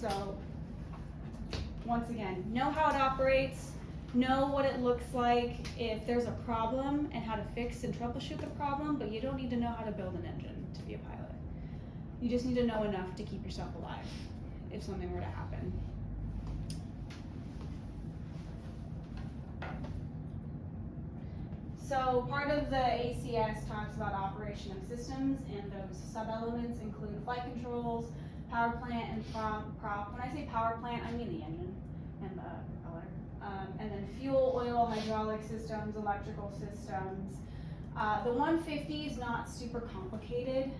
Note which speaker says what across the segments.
Speaker 1: So once again, know how it operates, know what it looks like if there's a problem and how to fix and troubleshoot the problem, but you don't need to know how to build an engine to be a pilot. You just need to know enough to keep yourself alive if something were to happen. So part of the ACS talks about operation of systems, and those sub-elements include flight controls, power plant, and prop. When I say power plant, I mean the engine and the propeller. And then fuel, oil, hydraulic systems, electrical systems. The 150 is not super complicated,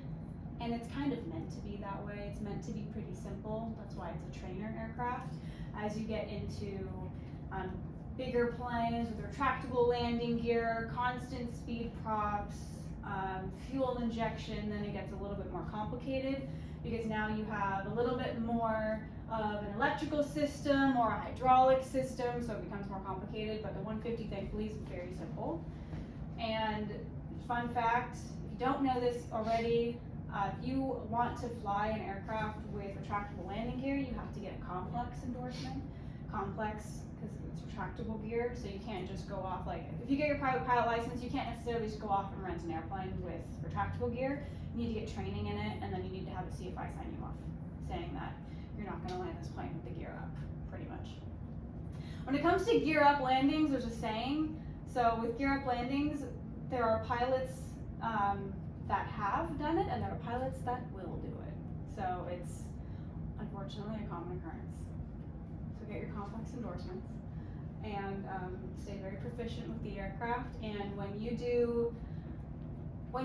Speaker 1: and it's kind of meant to be that way. It's meant to be pretty simple. That's why it's a trainer aircraft. As you get into bigger planes with retractable landing gear, constant speed props, fuel injection, then it gets a little bit more complicated because now you have a little bit more of an electrical system or a hydraulic system, so it becomes more complicated, but the 150 thankfully is very simple. And fun fact, if you don't know this already, if you want to fly an aircraft with retractable landing gear, you have to get a complex endorsement. Complex, because it's retractable gear, so you can't just go off like, if you get your private pilot license, you can't necessarily just go off and rent an airplane with retractable gear. You need to get training in it, and then you need to have a CFI sign you off, saying that you're not going to land this plane with the gear up, pretty much. When it comes to gear up landings, there's a saying. So with gear up landings, there are pilots that have done it, and there are pilots that will do it. So it's unfortunately a common occurrence. So get your complex endorsements and stay very proficient with the aircraft. And when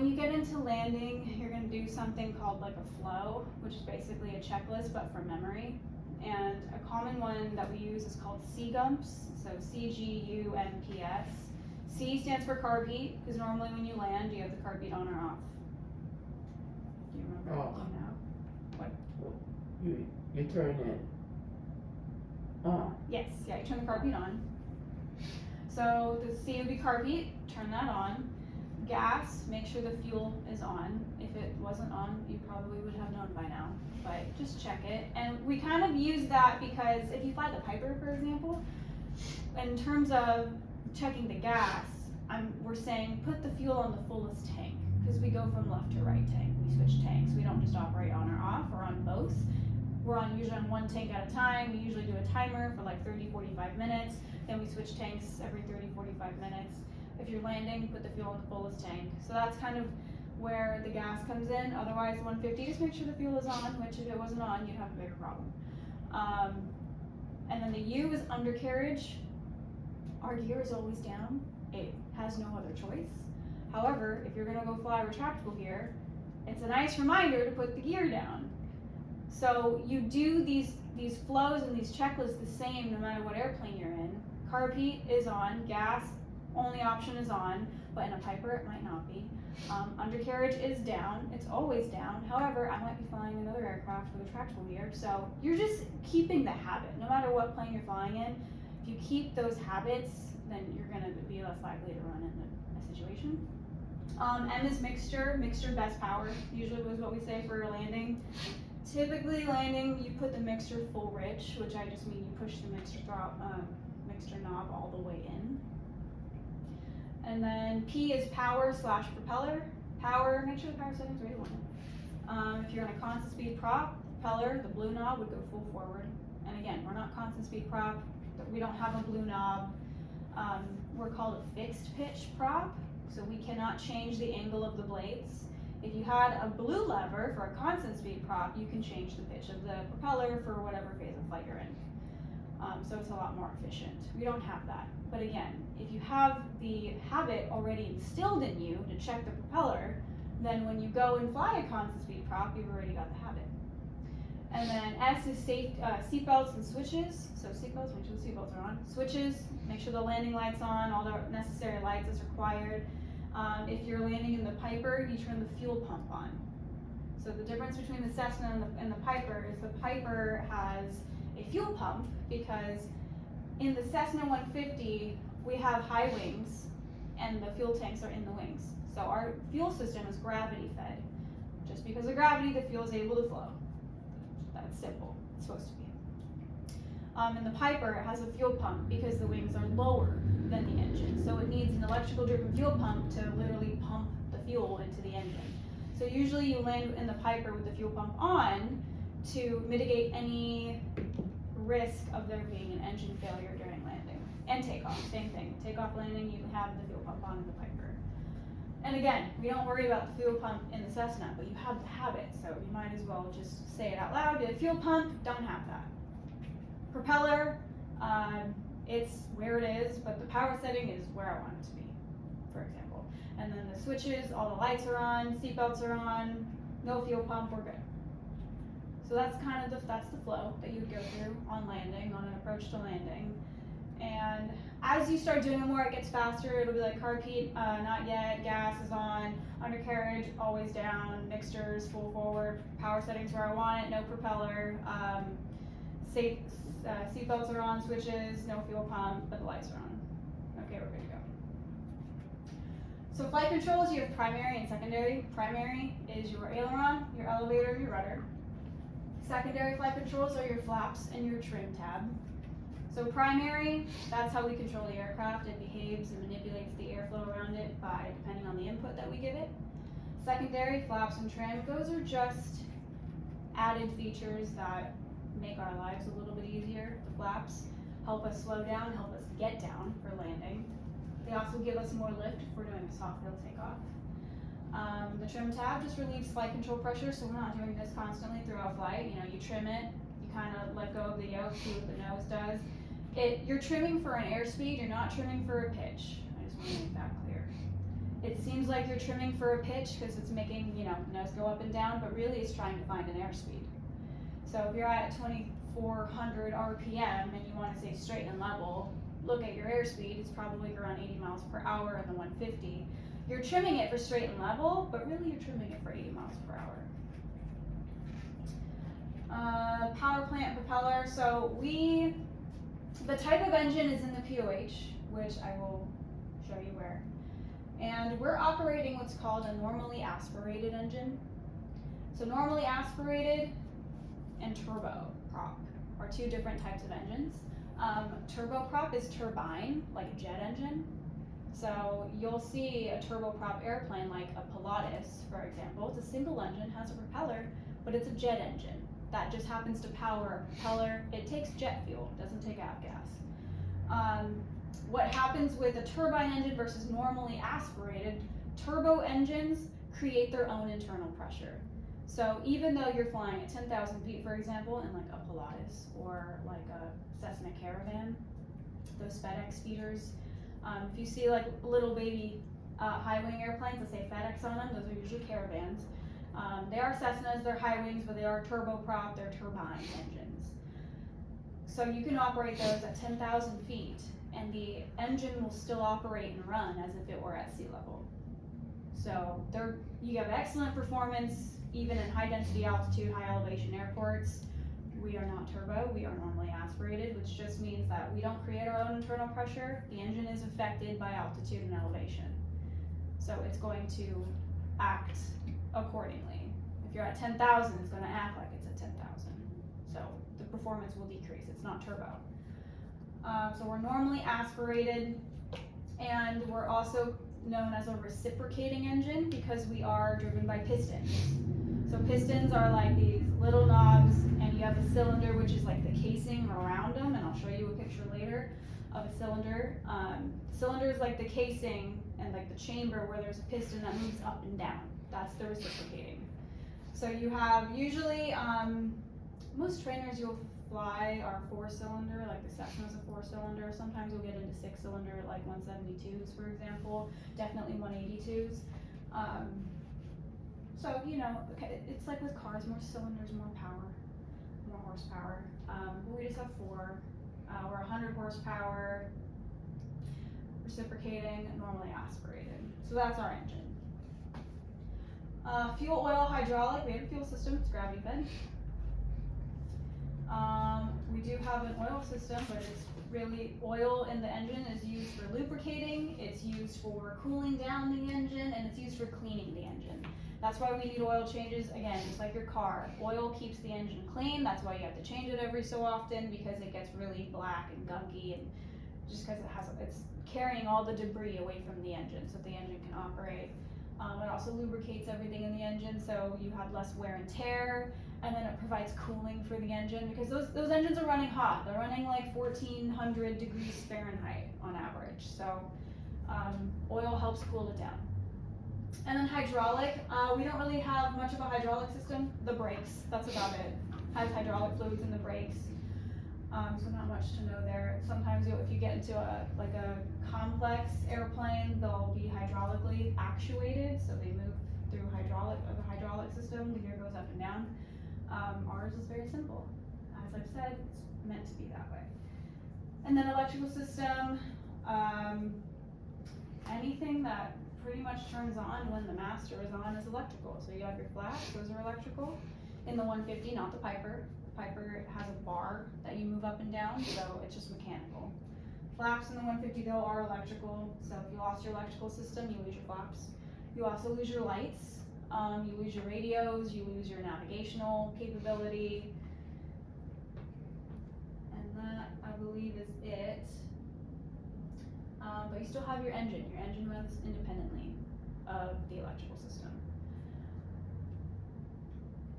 Speaker 1: you get into landing, you're going to do something called like a flow, which is basically a checklist but for memory. And a common one that we use is called CGUMPS, so CGUMPS. C stands for carb heat, because normally when you land, you have the carb heat on or off. Do you remember?
Speaker 2: Oh.
Speaker 1: Do you know? What?
Speaker 2: You turn it on.
Speaker 1: Yes, yeah, you turn the carb heat on. So the C would be carb heat, turn that on. Gas, make sure the fuel is on. If it wasn't on, you probably would have known by now, but just check it. And we kind of use that because if you fly the Piper, for example, in terms of checking the gas, we're saying put the fuel on the fullest tank, because we go from left to right tank. We switch tanks. We don't just operate on or off or on both. We're usually on one tank at a time. We usually do a timer for like 30-45 minutes. Then we switch tanks every 30-45 minutes. If you're landing, put the fuel in the fullest tank. So that's kind of where the gas comes in. Otherwise, 150, just make sure the fuel is on, which if it wasn't on, you'd have a bigger problem. And then the U is undercarriage. Our gear is always down. It has no other choice. However, if you're gonna go fly retractable gear, it's a nice reminder to put the gear down. So you do these flows and these checklists the same no matter what airplane you're in. Carb heat is on, gas, only option is on, but in a Piper it might not be. Undercarriage is down, it's always down. However, I might be flying another aircraft with retractable gear, so you're just keeping the habit. No matter what plane you're flying in, if you keep those habits, then you're gonna be less likely to run into a situation. M is mixture best power, usually was what we say for landing. Typically landing, you put the mixture full rich, which I just mean you push the mixture knob all the way in. And then P is power / propeller. Power, make sure the power setting's right on it. If you're on a constant speed prop, propeller, the blue knob would go full forward. And again, we're not constant speed prop, we don't have a blue knob. We're called a fixed pitch prop, so we cannot change the angle of the blades. If you had a blue lever for a constant speed prop, you can change the pitch of the propeller for whatever phase of flight you're in. So it's a lot more efficient. We don't have that. But again, if you have the habit already instilled in you to check the propeller, then when you go and fly a constant speed prop, you've already got the habit. And then S is seatbelts and switches. So seatbelts, make sure the seatbelts are on. Switches, make sure the landing light's on, all the necessary lights as required. If you're landing in the Piper, you turn the fuel pump on. So the difference between the Cessna and the Piper is the Piper has a fuel pump because in the Cessna 150, we have high wings and the fuel tanks are in the wings. So our fuel system is gravity fed. Just because of gravity, the fuel is able to flow. That's simple. It's supposed to be. And the Piper has a fuel pump because the wings are lower than the engine. So it needs an electrical driven fuel pump to literally pump the fuel into the engine. So usually you land in the Piper with the fuel pump on to mitigate any risk of there being an engine failure during landing. And takeoff, same thing. Takeoff, landing, you have the fuel pump on in the Piper. And again, we don't worry about the fuel pump in the Cessna, but you have to have it, so you might as well just say it out loud. The fuel pump, don't have that. Propeller, it's where it is, but the power setting is where I want it to be, for example. And then the switches, all the lights are on, seatbelts are on, no fuel pump, we're good. So that's kind of that's the flow that you'd go through on landing, on an approach to landing. And as you start doing it more, it gets faster. It'll be like car repeat, not yet, gas is on, undercarriage, always down, mixtures, full forward, power settings where I want it, no propeller, seatbelts are on, switches, no fuel pump, but the lights are on. Okay, we're good to go. So flight controls, you have primary and secondary. Primary is your aileron, your elevator, your rudder. Secondary flight controls are your flaps and your trim tab. So primary, that's how we control the aircraft. It behaves and manipulates the airflow around it by depending on the input that we give it. Secondary, flaps and trim, those are just added features that make our lives a little bit easier. The flaps help us slow down, help us get down for landing. They also give us more lift if we're doing a soft field takeoff. The trim tab just relieves flight control pressure, so we're not doing this constantly throughout flight. You know, you trim it, you kind of let go of the yoke, see what the nose does. You're trimming for an airspeed, you're not trimming for a pitch. I just want to make that clear. It seems like you're trimming for a pitch because it's making, you know, nose go up and down, but really it's trying to find an airspeed. So if you're at 2,400 RPM and you want to stay straight and level, look at your airspeed, it's probably around 80 miles per hour in the 150. You're trimming it for straight and level, but really you're trimming it for 80 miles per hour. Power plant propeller, so the type of engine is in the POH, which I will show you where. And we're operating what's called a normally aspirated engine. So normally aspirated and turboprop are two different types of engines. Turboprop is turbine, like a jet engine. So you'll see a turboprop airplane like a Pilatus, for example. It's a single engine, has a propeller, but it's a jet engine. That just happens to power a propeller. It takes jet fuel, doesn't take avgas. What happens with a turbine engine versus normally aspirated, turbo engines create their own internal pressure. So even though you're flying at 10,000 feet, for example, in like a Pilatus or like a Cessna Caravan, those FedEx feeders, if you see like little baby high wing airplanes that say FedEx on them, those are usually Caravans. They are Cessnas, they're high wings, but they are turboprop, they're turbine engines. So you can operate those at 10,000 feet and the engine will still operate and run as if it were at sea level. So you have excellent performance even in high density altitude, high elevation airports. We are not turbo, we are normally aspirated, which just means that we don't create our own internal pressure. The engine is affected by altitude and elevation. So it's going to act accordingly. If you're at 10,000, it's going to act like it's at 10,000. So the performance will decrease, it's not turbo. So we're normally aspirated, and we're also known as a reciprocating engine because we are driven by pistons. So pistons are like these little knobs, and you have a cylinder, which is like the casing around them, and I'll show you a picture later of a cylinder. Cylinder is like the casing and like the chamber where there's a piston that moves up and down. That's the reciprocating. So you have usually, most trainers you'll fly are 4-cylinder, like the Cessna's a 4-cylinder. Sometimes you'll get into 6-cylinder, like 172s, for example. Definitely 182s. So, you know, it's like with cars, more cylinders, more power, more horsepower. But we just have 4. We're 100 horsepower, reciprocating, normally aspirated. So that's our engine. Fuel, oil, hydraulic, we have a fuel system, it's gravity fed. We do have an oil system, but it's really, oil in the engine is used for lubricating, it's used for cooling down the engine, and it's used for cleaning the engine. That's why we need oil changes, again, just like your car. Oil keeps the engine clean, that's why you have to change it every so often, because it gets really black and gunky, and just because it's carrying all the debris away from the engine so the engine can operate. It also lubricates everything in the engine so you have less wear and tear, and then it provides cooling for the engine, because those engines are running hot. They're running like 1400 degrees Fahrenheit on average, so oil helps cool it down. And then hydraulic, we don't really have much of a hydraulic system. The brakes, that's about it. Has hydraulic fluids in the brakes, so not much to know there. Sometimes if you get into a complex airplane, they'll be hydraulically actuated, so they move through the hydraulic system. The gear goes up and down. Ours is very simple. As I've said, it's meant to be that way. And then electrical system, anything that pretty much turns on when the master is on is electrical. So you have your flaps, those are electrical. In the 150, not the Piper. Piper has a bar that you move up and down, so it's just mechanical. Flaps in the 150 though are electrical, so if you lost your electrical system, you lose your flaps. You also lose your lights, you lose your radios, you lose your navigational capability. And that, I believe, is it. But you still have your engine. Your engine runs independently of the electrical system.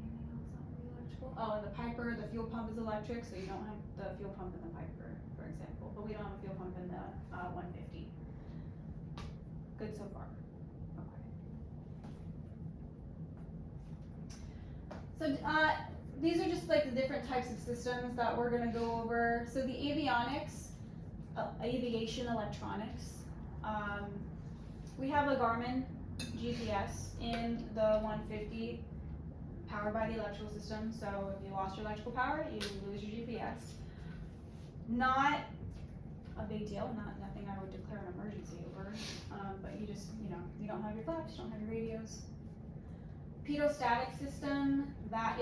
Speaker 1: Anything else on the electrical? Oh, and the Piper, the fuel pump is electric, so you don't have the fuel pump in the Piper, for example. But we don't have a fuel pump in the 150. Good so far. Okay. So these are just like the different types of systems that we're going to go over. So the avionics, aviation electronics. We have a Garmin GPS in the 150, powered by the electrical system. So if you lost your electrical power, you lose your GPS. Not a big deal, nothing I would declare an emergency over, but you just, you don't have your flaps, you don't have your radios. Pitot-static system, that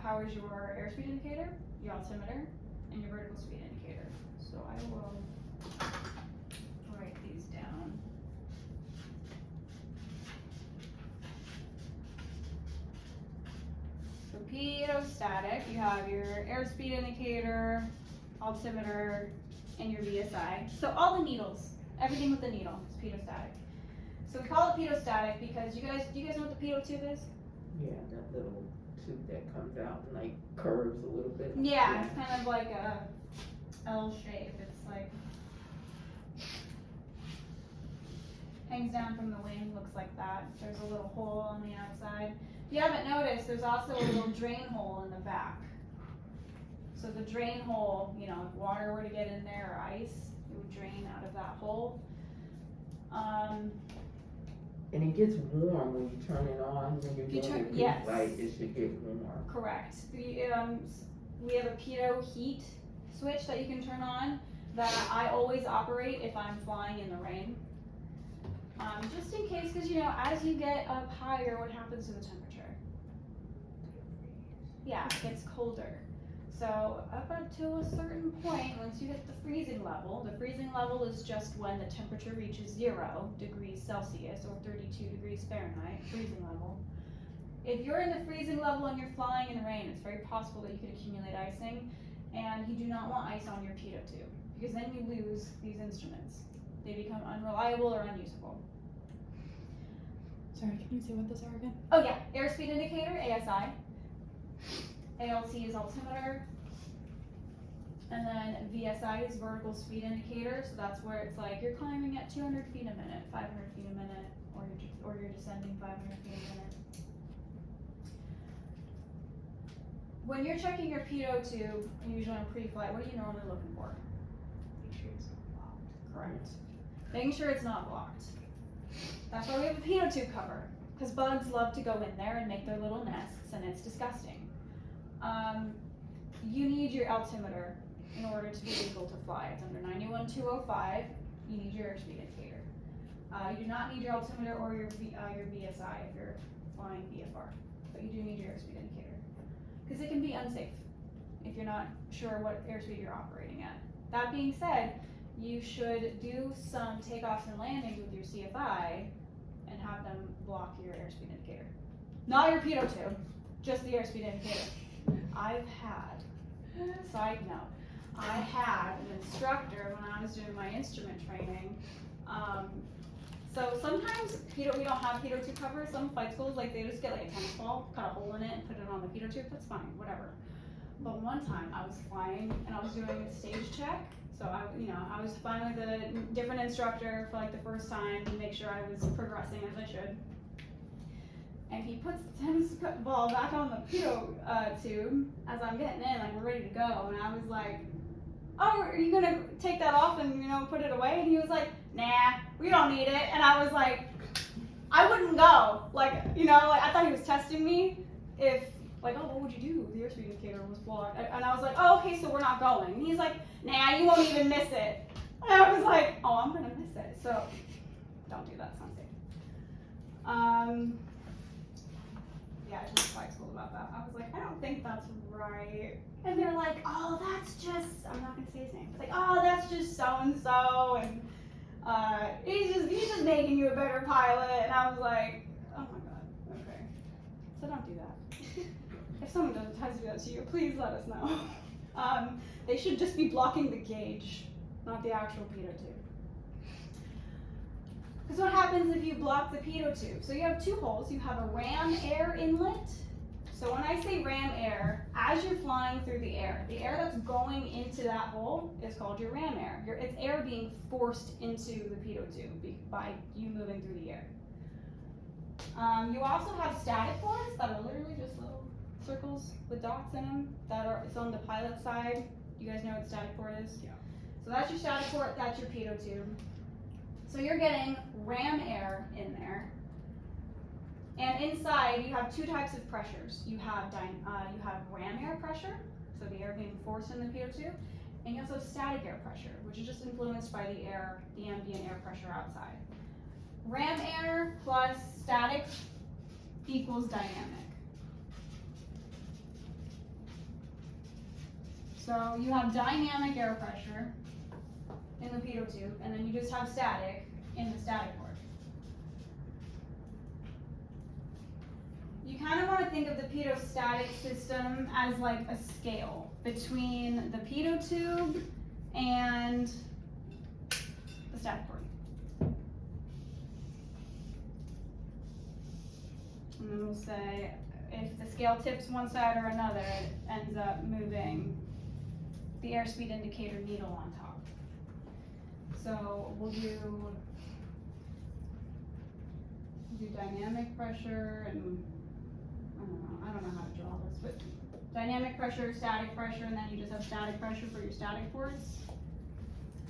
Speaker 1: powers your airspeed indicator, your altimeter, and your vertical speed indicator. So I will write these down. So pitot-static, you have your airspeed indicator, altimeter, and your VSI. So all the needles, everything with the needle is pitot-static. So we call it pitot-static because do you guys know what the pitot tube is?
Speaker 2: Yeah, that little tube that comes out and like curves a little bit.
Speaker 1: Yeah, it's kind of like a L shape. It's like hangs down from the wing, looks like that. There's a little hole on the outside. If you haven't noticed, there's also a little drain hole in the back. So the drain hole, if water were to get in there or ice, it would drain out of that hole.
Speaker 2: And it gets warm when you turn it on. When you're doing the
Speaker 1: yes.
Speaker 2: light, it should get warm.
Speaker 1: Correct. We have a pitot heat switch that you can turn on that I always operate if I'm flying in the rain. Just in case, because as you get up higher, what happens to the temperature? Yeah, it gets colder. So up until a certain point, once you hit the freezing level is just when the temperature reaches 0 degrees Celsius or 32 degrees Fahrenheit, freezing level. If you're in the freezing level and you're flying in rain, it's very possible that you could accumulate icing, and you do not want ice on your pitot tube, because then you lose these instruments. They become unreliable or unusable.
Speaker 3: Sorry, can you say what those are again?
Speaker 1: Oh yeah, airspeed indicator, ASI. ALT is altimeter. And then VSI is vertical speed indicator, so that's where it's like you're climbing at 200 feet a minute, 500 feet a minute, or you're descending 500 feet a minute. When you're checking your pitot tube, usually on pre-flight, what are you normally looking for?
Speaker 3: Make sure it's not blocked.
Speaker 1: Correct. Making sure it's not blocked. That's why we have a pitot tube cover, because bugs love to go in there and make their little nests, and it's disgusting. You need your altimeter in order to be legal to fly. It's under 91.205. You need your airspeed indicator. You do not need your altimeter or your VSI if you're flying VFR, but you do need your airspeed indicator, because it can be unsafe if you're not sure what airspeed you're operating at. That being said, you should do some takeoffs and landings with your CFI and have them block your airspeed indicator. Not your pitot tube, just the airspeed indicator. I've had, side note, I had an instructor when I was doing my instrument training. So sometimes we don't have pitot tube covers. Some flight schools, like, they just get like a tennis ball, cut a hole in it, and put it on the pitot tube. That's fine, whatever. But one time I was flying and I was doing a stage check. So I was flying with a different instructor for like the first time to make sure I was progressing as I should. And he puts the tennis ball back on the pitot tube as I'm getting in, like, we're ready to go. And I was like, oh, are you gonna take that off and, put it away? And he was like, nah, we don't need it. And I was like, I wouldn't go. Like, I thought he was testing me if, like, oh, what would you do if the airspeed indicator was blocked? And I was like, oh, okay, so we're not going. And he's like, nah, you won't even miss it. And I was like, oh, I'm gonna miss it. So don't do that, sounds safe. Yeah, I just flight school about that. I was like, I don't think that's right. And they're like, oh, that's just, I'm not gonna say his name. It's like, oh, that's just so and so, and he's just making you a better pilot. And I was like, oh my god, okay. So don't do that. If someone tries to do that to you, please let us know. They should just be blocking the gauge, not the actual pitot tube. Because what happens if you block the pitot tube? So you have two holes. You have a ram air inlet. So when I say ram air, as you're flying through the air that's going into that hole is called your ram air. It's air being forced into the pitot tube by you moving through the air. You also have static ports that are literally just little circles with dots in them it's on the pilot side. You guys know what the static port is?
Speaker 3: Yeah.
Speaker 1: So that's your static port, that's your pitot tube. So you're getting ram air in there. And inside you have two types of pressures. You have ram air pressure, so the air being forced in the pitot tube, and you also have static air pressure, which is just influenced by the ambient air pressure outside. Ram air plus static equals dynamic. So you have dynamic air pressure in the pitot tube, and then you just have static in the static port. You kind of want to think of the pitot-static system as like a scale between the pitot tube and the static port. And then we'll say if the scale tips one side or another, it ends up moving the airspeed indicator needle on top. So we'll do dynamic pressure, and I don't know how to draw this, but dynamic pressure, static pressure, and then you just have static pressure for your static ports.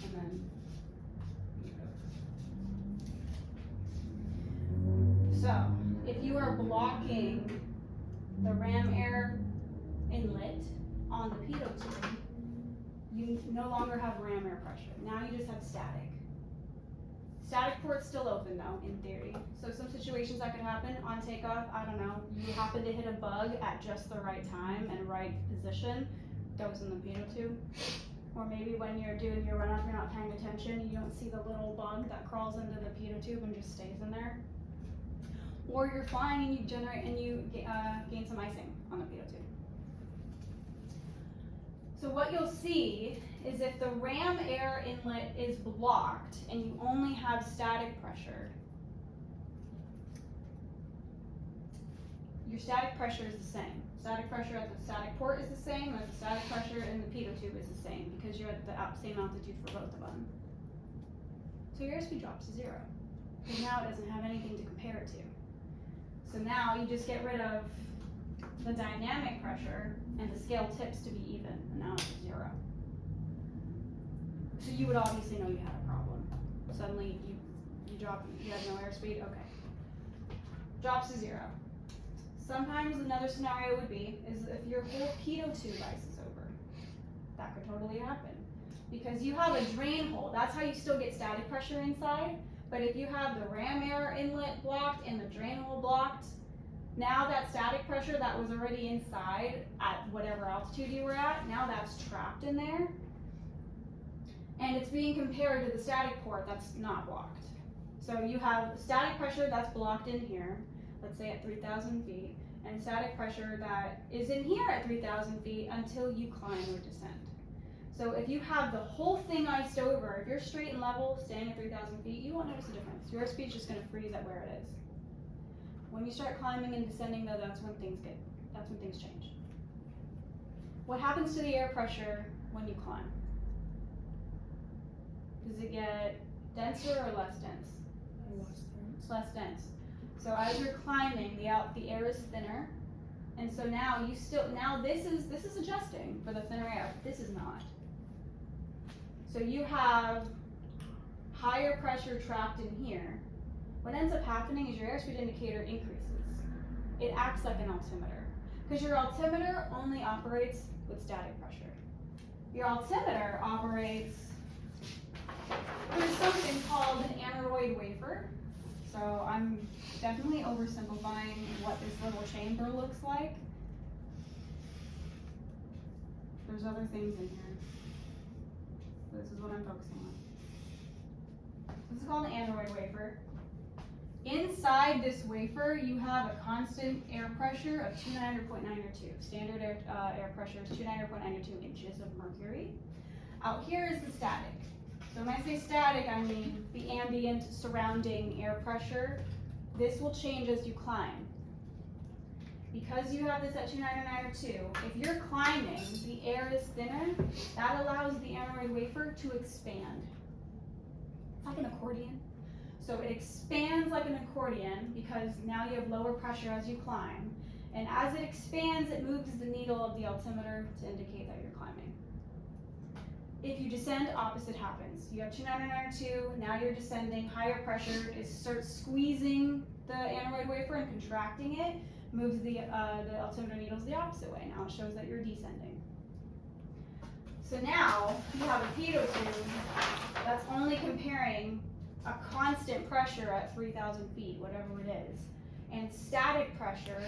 Speaker 1: And then so if you are blocking the ram air inlet on the pitot tube, you no longer have ram air pressure. Now you just have static. Static port's still open though, in theory. So some situations that could happen on takeoff, I don't know, you happen to hit a bug at just the right time and right position, goes in the pitot tube. Or maybe when you're doing your run-up, you're not paying attention, you don't see the little bug that crawls into the pitot tube and just stays in there. Or you're flying and you gain some icing on the pitot tube. So what you'll see is if the ram air inlet is blocked and you only have static pressure, your static pressure is the same. Static pressure at the static port is the same as the static pressure in the pitot tube is the same because you're at the same altitude for both of them. So your airspeed drops to 0 because now it doesn't have anything to compare it to. So now you just get rid of the dynamic pressure and the scale tips to be even, and now it's 0. So you would obviously know you had a problem. Suddenly you have no airspeed, okay. Drops to 0. Sometimes another scenario would be is if your whole pitot tube ices over. That could totally happen. Because you have a drain hole, that's how you still get static pressure inside. But if you have the ram air inlet blocked and the drain hole blocked, now that static pressure that was already inside at whatever altitude you were at, now that's trapped in there. And it's being compared to the static port that's not blocked. So you have static pressure that's blocked in here, let's say at 3,000 feet, and static pressure that is in here at 3,000 feet until you climb or descend. So if you have the whole thing iced over, if you're straight and level, staying at 3,000 feet, you won't notice a difference. Your airspeed's just gonna freeze at where it is. When you start climbing and descending though, that's when things change. What happens to the air pressure when you climb? Does it get denser or less dense? Less dense. So as you're climbing, the air is thinner, and so now this is adjusting for the thinner air. This is not. So you have higher pressure trapped in here. What ends up happening is your airspeed indicator increases. It acts like an altimeter, because your altimeter only operates with static pressure. Your altimeter operates, there's something called an aneroid wafer. So I'm definitely oversimplifying what this little chamber looks like. There's other things in here. This is what I'm focusing on. This is called an aneroid wafer. Inside this wafer, you have a constant air pressure of 290.902. Standard air pressure is 290.902 inches of mercury. Out here is the static. So when I say static, I mean the ambient surrounding air pressure. This will change as you climb. Because you have this at 290.902, if you're climbing, the air is thinner, that allows the aneroid wafer to expand. It's like an accordion. So it expands like an accordion because now you have lower pressure as you climb. And as it expands, it moves the needle of the altimeter to indicate that you're climbing. If you descend, opposite happens. You have 290.902, now you're descending, higher pressure, it starts squeezing the aneroid wafer and contracting it, moves the altimeter needles the opposite way. Now it shows that you're descending. So now you have a pitot tube that's only comparing a constant pressure at 3,000 feet, whatever it is, and static pressure,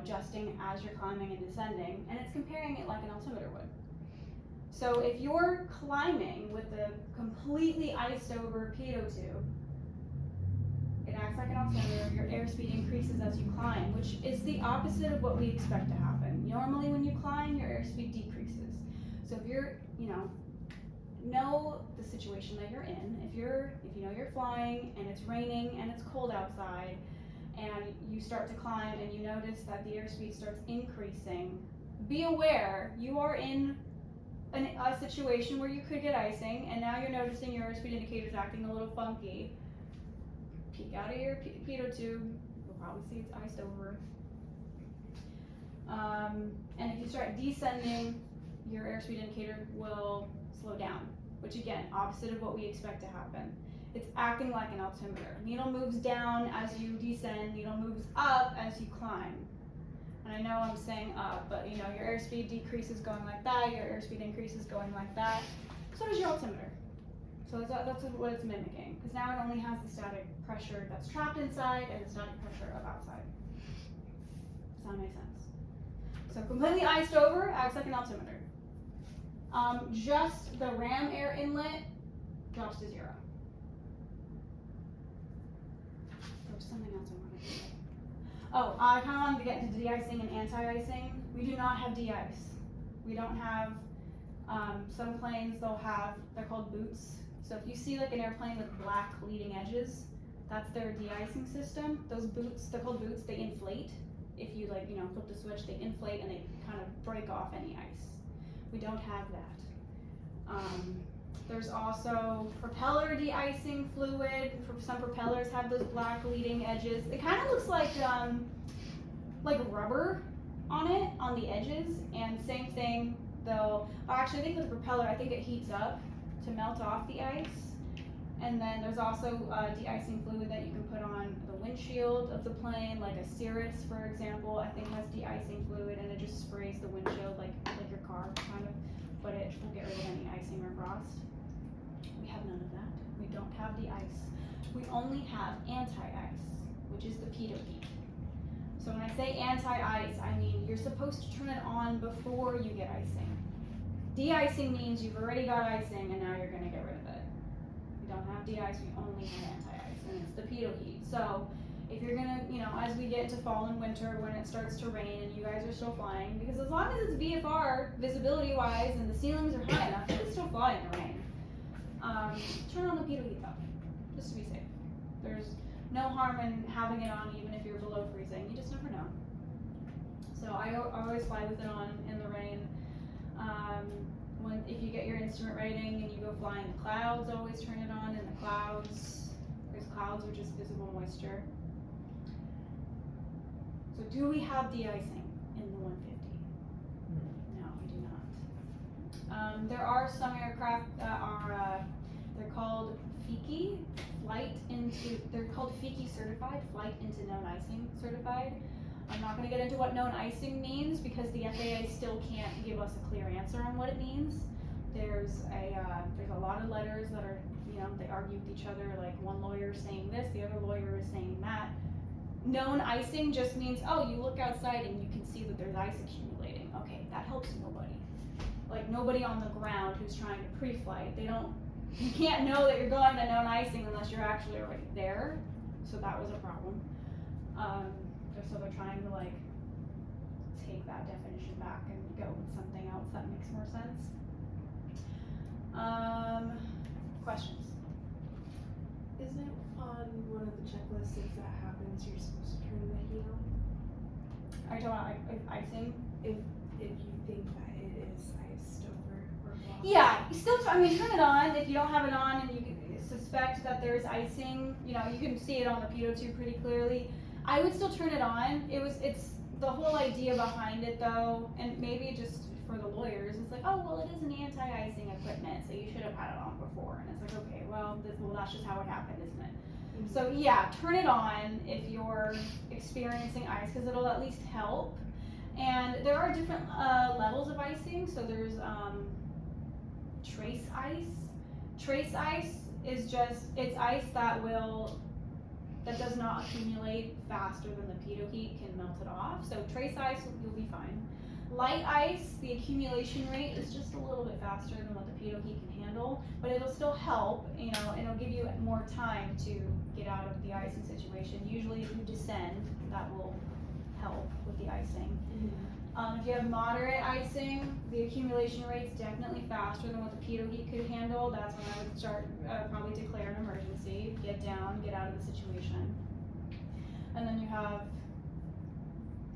Speaker 1: adjusting as you're climbing and descending, and it's comparing it like an altimeter would. So if you're climbing with a completely iced over pitot tube, it acts like an altimeter, your airspeed increases as you climb, which is the opposite of what we expect to happen. Normally when you climb, your airspeed decreases. So if you're, know the situation that you're in. If you know you're flying and it's raining and it's cold outside and you start to climb and you notice that the airspeed starts increasing, be aware you are in a situation where you could get icing, and now you're noticing your airspeed indicator is acting a little funky. Peek out of your pitot tube, you'll probably see it's iced over. And if you start descending, your airspeed indicator will slow down, which again, opposite of what we expect to happen. It's acting like an altimeter. Needle moves down as you descend, needle moves up as you climb. And I know I'm saying up, but your airspeed decreases going like that, your airspeed increases going like that. So does your altimeter. So that's what it's mimicking, because now it only has the static pressure that's trapped inside and the static pressure of outside. Does that make sense? So completely iced over acts like an altimeter. Just the ram air inlet drops to 0. There's something else I wanted to say. Oh, I kind of wanted to get into de-icing and anti-icing. We do not have de-ice. We don't have, some planes they're called boots. So if you see like an airplane with black leading edges, that's their de-icing system. Those boots, they're called boots, they inflate. If you flip the switch, they inflate and they kind of break off any ice. We don't have that. There's also propeller de-icing fluid. Some propellers have those black leading edges. It kind of looks like rubber on it, on the edges. And same thing, actually I think with the propeller, I think it heats up to melt off the ice. And then there's also de-icing fluid that you can put on the windshield of the plane, like a Cirrus, for example, I think has de-icing fluid, and it just sprays the windshield like your car, kind of, but it will get rid of any icing or frost. We have none of that. We don't have de-ice. We only have anti-ice, which is the pitot heat. So when I say anti-ice, I mean you're supposed to turn it on before you get icing. De-icing means you've already got icing and now you're going to get rid of it. We don't have de-ice, we only have anti-ice. and it's the pitot heat. So if you're gonna, as we get into fall and winter, when it starts to rain and you guys are still flying, because as long as it's VFR visibility wise and the ceilings are high enough, you can still fly in the rain. Turn on the pitot heat though, just to be safe. There's no harm in having it on even if you're below freezing. You just never know. So I always fly with it on in the rain. If you get your instrument rating and you go fly in the clouds, always turn it on in the clouds, because clouds are just visible moisture. So do we have de-icing in the 150? No, we do not. There are some aircraft that are, they're called FICI, they're called FICI certified, flight into known icing certified. I'm not going to get into what known icing means because the FAA still can't give us a clear answer on what it means. There's a lot of letters that are, they argue with each other, like one lawyer is saying this, the other lawyer is saying that. Known icing just means, oh, you look outside and you can see that there's ice accumulating. Okay, that helps nobody. Like nobody on the ground who's trying to pre-flight, you can't know that you're going to known icing unless you're actually already there. So that was a problem. So they're trying to take that definition back and go with something else that makes more sense. Questions?
Speaker 4: Isn't it on one of the checklists if that happens you're supposed to turn the heat on?
Speaker 1: Are you talking about icing?
Speaker 4: If you think that it is iced over or blocked?
Speaker 1: Yeah, you still, turn it on if you don't have it on and you suspect that there's icing. You can see it on the pitot tube pretty clearly. I would still turn it on. It's the whole idea behind it though, and maybe just for the lawyers, it's like, oh, well, it is an anti-icing equipment, so you should have had it on before. And it's like, okay, well, that's just how it happened, isn't it? Mm-hmm. So yeah, turn it on if you're experiencing ice, because it'll at least help. And there are different levels of icing. So there's trace ice. Trace ice is it's ice that does not accumulate faster than the pitot heat can melt it off. So trace ice, you'll be fine. Light ice, the accumulation rate is just a little bit faster than what the pitot heat can handle, but it'll still help, and it'll give you more time to get out of the icing situation. Usually if you descend, that will help with the icing. Mm-hmm. If you have moderate icing, the accumulation rate's definitely faster than what the pitot heat could handle. That's when I would start, probably declare an emergency, get down, get out of the situation. And then you have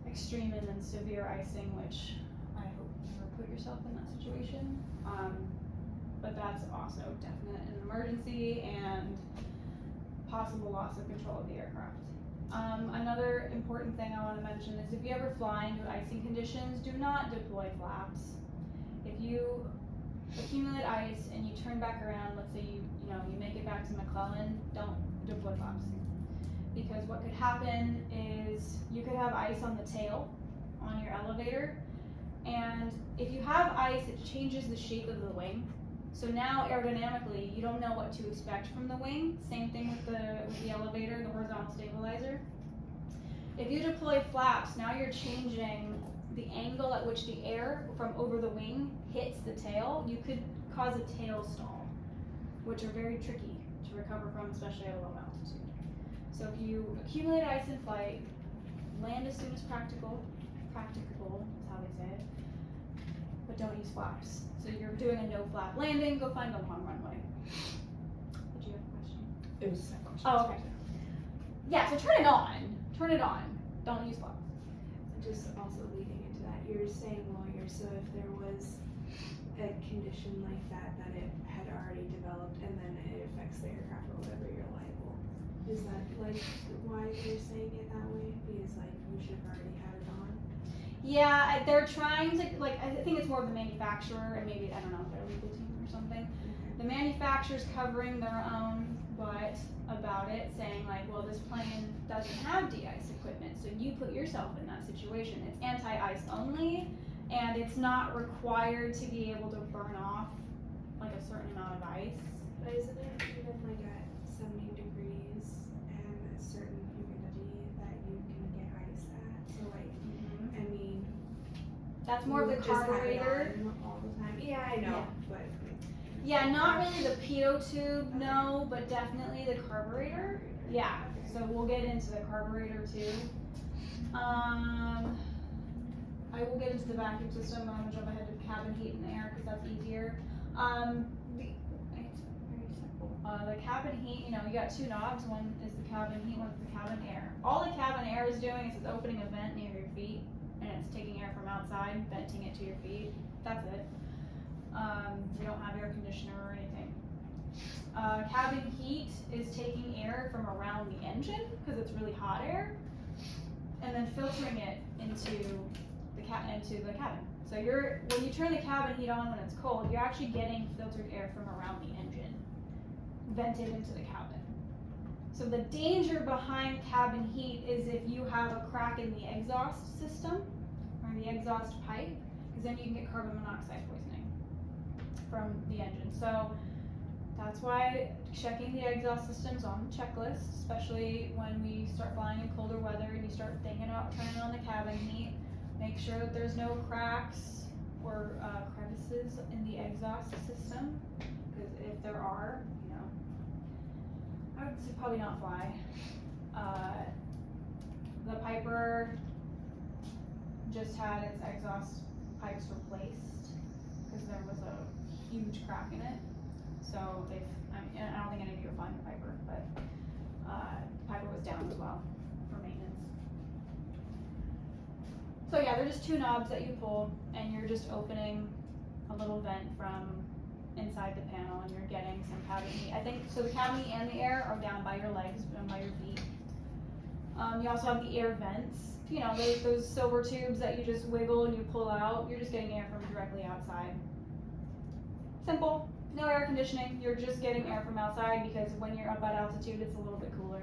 Speaker 1: extreme and then severe icing, which I hope you never put yourself in that situation. But that's also definitely an emergency and possible loss of control of the aircraft. Another important thing I want to mention is if you ever fly into icing conditions, do not deploy flaps. If you accumulate ice and you turn back around, let's say you make it back to McClellan, don't deploy flaps. Because what could happen is you could have ice on the tail on your elevator, and if you have ice, it changes the shape of the wing. So now aerodynamically, you don't know what to expect from the wing. Same thing with the elevator, the horizontal stabilizer. If you deploy flaps, now you're changing the angle at which the air from over the wing hits the tail. You could cause a tail stall, which are very tricky to recover from, especially at a low altitude. So if you accumulate ice in flight, land as soon as practicable is how they say it, but don't use flaps. So you're doing a no flap landing, go find a long runway. Did you have a question?
Speaker 2: It was a second question.
Speaker 1: Oh, okay. Yeah, so turn it on, don't use flaps.
Speaker 4: Just also leading into that, you're saying lawyer, so if there was a condition like that it had already developed and then it affects the aircraft or whatever, you're liable. Is that why you're saying it that way? Because you should have already had it on?
Speaker 1: Yeah, they're trying to, I think it's more of the manufacturer and maybe, I don't know, their legal team or something. Okay. The manufacturer's covering their own butt about it, saying well, this plane doesn't have de-ice equipment, so you put yourself in that situation. It's anti-ice only, and it's not required to be able to burn off a certain amount of ice.
Speaker 4: But isn't it even at 70 degrees and a certain humidity that you can get ice at? So I mean,
Speaker 1: that's more of the carburetor
Speaker 4: all the time. Yeah, I know, but
Speaker 1: yeah, not really the pitot tube, no, but definitely the carburetor. Yeah, so we'll get into the carburetor too. I will get into the vacuum system, but I'm gonna jump ahead to cabin heat and air because that's easier. It's very simple. The cabin heat, you know, you got two knobs. One is the cabin heat, one's the cabin air. All the cabin air is doing is it's opening a vent near your feet, and it's taking air from outside, venting it to your feet. That's it. We don't have air conditioner or anything. Cabin heat is taking air from around the engine because it's really hot air, and then filtering it into the cabin. So when you turn the cabin heat on when it's cold, you're actually getting filtered air from around the engine, vented into the cabin. So the danger behind cabin heat is if you have a crack in the exhaust system or the exhaust pipe, because then you can get carbon monoxide poisoning from the engine. So that's why checking the exhaust system's on the checklist, especially when we start flying in colder weather and you start thinking about turning on the cabin heat. Make sure that there's no cracks or crevices in the exhaust system, because if there are, you know, I would say probably not fly. The Piper just had its exhaust pipes replaced because there was a huge crack in it. So I don't think any of you are flying the Piper, but Piper was down as well for maintenance. So yeah, they're just two knobs that you pull, and you're just opening a little vent from inside the panel, and you're getting some cabin heat. I think so. The cabin heat and the air are down by your legs, down by your feet. You also have the air vents. You know, those silver tubes that you just wiggle and you pull out. You're just getting air from directly outside. Simple. No air conditioning. You're just getting air from outside because when you're up at altitude, it's a little bit cooler.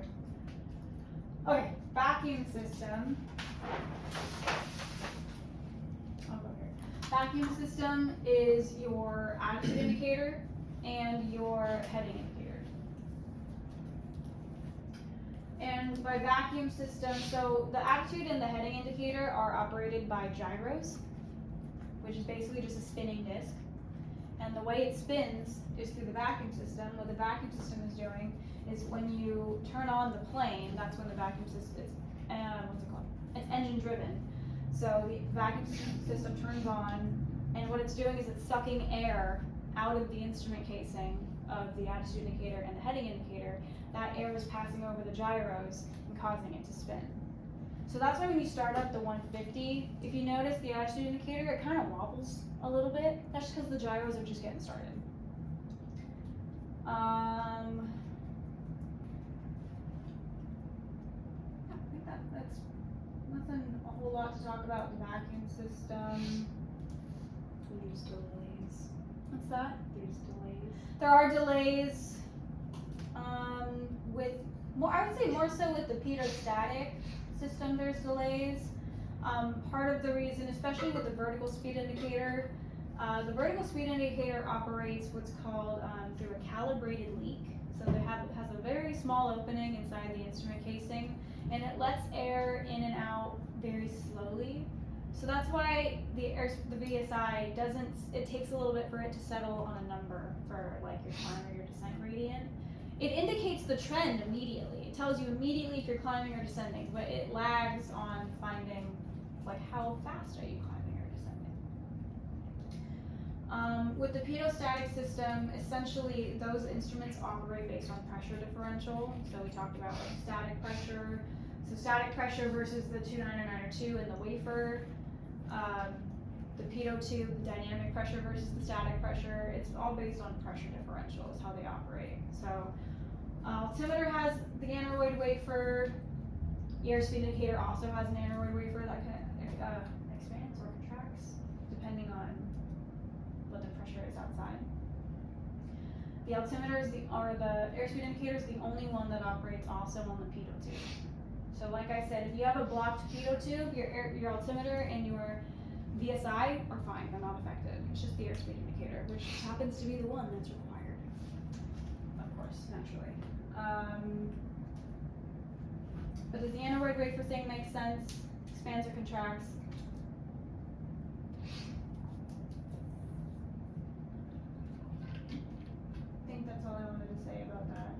Speaker 1: Okay, vacuum system. I'll go here. Vacuum system is your attitude indicator and your heading indicator. And by vacuum system, so the attitude and the heading indicator are operated by gyros, which is basically just a spinning disc. And the way it spins is through the vacuum system. What the vacuum system is doing is when you turn on the plane, that's when the vacuum system is, what's it called? It's engine driven. So the vacuum system turns on, and what it's doing is it's sucking air out of the instrument casing of the attitude indicator and the heading indicator. That air is passing over the gyros and causing it to spin. So that's why when you start up the 150, if you notice the attitude indicator, it kind of wobbles a little bit. That's just because the gyros are just getting started. I think that's nothing a whole lot to talk about with the vacuum system.
Speaker 4: There's delays.
Speaker 1: What's that?
Speaker 4: There's delays.
Speaker 1: There are delays. I would say more so with the pitot-static system, there's delays. Part of the reason, especially with the vertical speed indicator, the vertical speed indicator operates what's called through a calibrated leak. So it has a very small opening inside the instrument casing, and it lets air in and out very slowly. So that's why the VSI doesn't, it takes a little bit for it to settle on a number for like your climb or your descent gradient. It indicates the trend immediately. It tells you immediately if you're climbing or descending, but it lags on finding like how fast are you climbing or descending. With the pitot-static system, essentially those instruments operate based on pressure differential. So we talked about like static pressure. So static pressure versus the 2992 in the wafer. The pitot tube, the dynamic pressure versus the static pressure. It's all based on pressure differential is how they operate. So altimeter has the aneroid wafer. Airspeed indicator also has an aneroid wafer that expands or contracts depending on what the pressure is outside. The altimeter is the airspeed indicator is the only one that operates also on the pitot tube. So like I said, if you have a blocked pitot tube, your altimeter and your VSI are fine, they're not affected. It's just the airspeed indicator, which happens to be the one that's required, of course, naturally. But does the aneroid wafer thing make sense? Expands or contracts? I think that's all I wanted to say about that.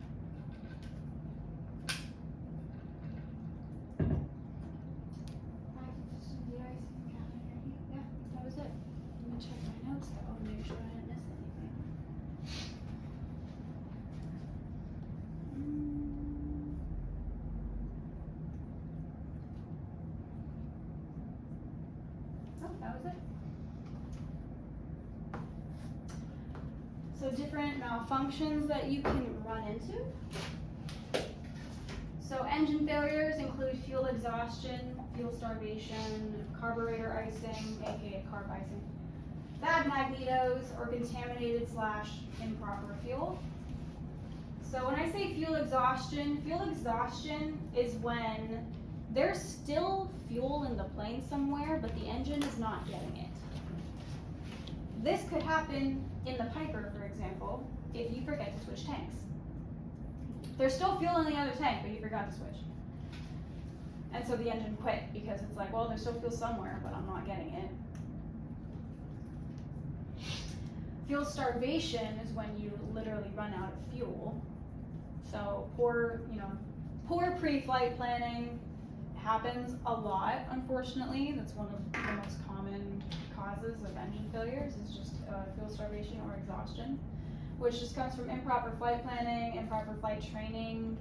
Speaker 1: So different malfunctions that you can run into. So engine failures include fuel exhaustion, fuel starvation, carburetor icing, aka carb icing, bad magnetos, or contaminated / improper fuel. So when I say fuel exhaustion is when there's still fuel in the plane somewhere, but the engine is not getting it. This could happen in the Piper, for example, if you forget to switch tanks. There's still fuel in the other tank, but you forgot to switch. And so the engine quit because it's like, well, there's still fuel somewhere, but I'm not getting it. Fuel starvation is when you literally run out of fuel. So poor pre-flight planning happens a lot, unfortunately. That's one of the most common causes of engine failures is just fuel starvation or exhaustion, which just comes from improper flight planning, improper flight training.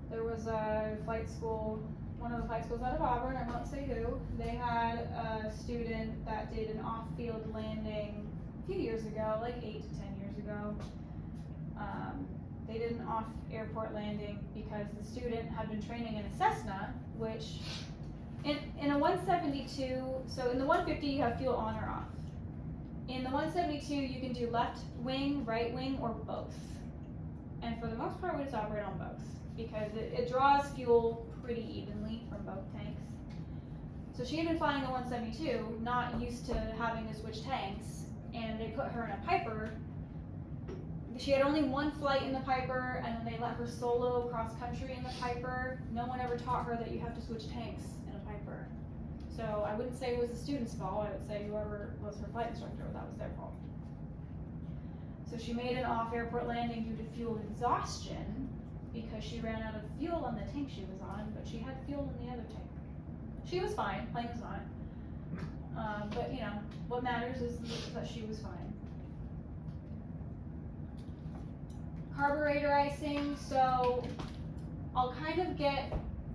Speaker 1: There was a flight school, one of the flight schools out of Auburn, I won't say who, they had a student that did an off-field landing a few years ago, like 8 to 10 years ago. They did an off-airport landing because the student had been training in a Cessna, which in a 172, so in the 150 you have fuel on or off. In the 172 you can do left wing, right wing, or both. And for the most part we just operate on both because it draws fuel pretty evenly from both tanks. So she had been flying the 172, not used to having to switch tanks, and they put her in a Piper. She had only one flight in the Piper, and then they let her solo cross country in the Piper. No one ever taught her that you have to switch tanks in a Piper. So I wouldn't say it was the student's fault. I would say whoever was her flight instructor, that was their fault. So she made an off-airport landing due to fuel exhaustion because she ran out of fuel on the tank she was on, but she had fuel in the other tank. She was fine, plane was not. But you know, what matters is that she was fine. Carburetor icing, so I'll kind of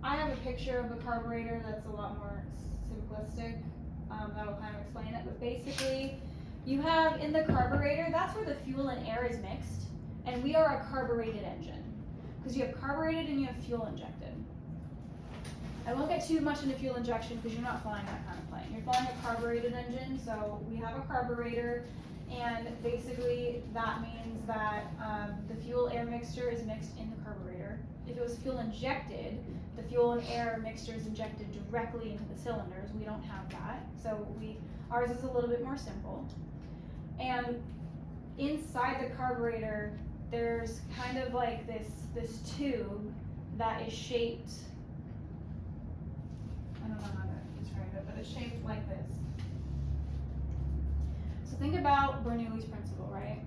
Speaker 1: I have a picture of a carburetor that's a lot more simplistic, that'll kind of explain it, but basically you have in the carburetor, that's where the fuel and air is mixed, and we are a carbureted engine, because you have carbureted and you have fuel injected. I won't get too much into fuel injection because you're not flying that kind of plane. You're flying a carbureted engine, so we have a carburetor, and basically that means that the fuel-air mixture is mixed in the carburetor. If it was fuel injected, the fuel and air mixture is injected directly into the cylinders. We don't have that, so ours is a little bit more simple. And inside the carburetor, there's kind of like this tube that is shaped, I don't know how to describe it, but it's shaped like this. So think about Bernoulli's principle, right?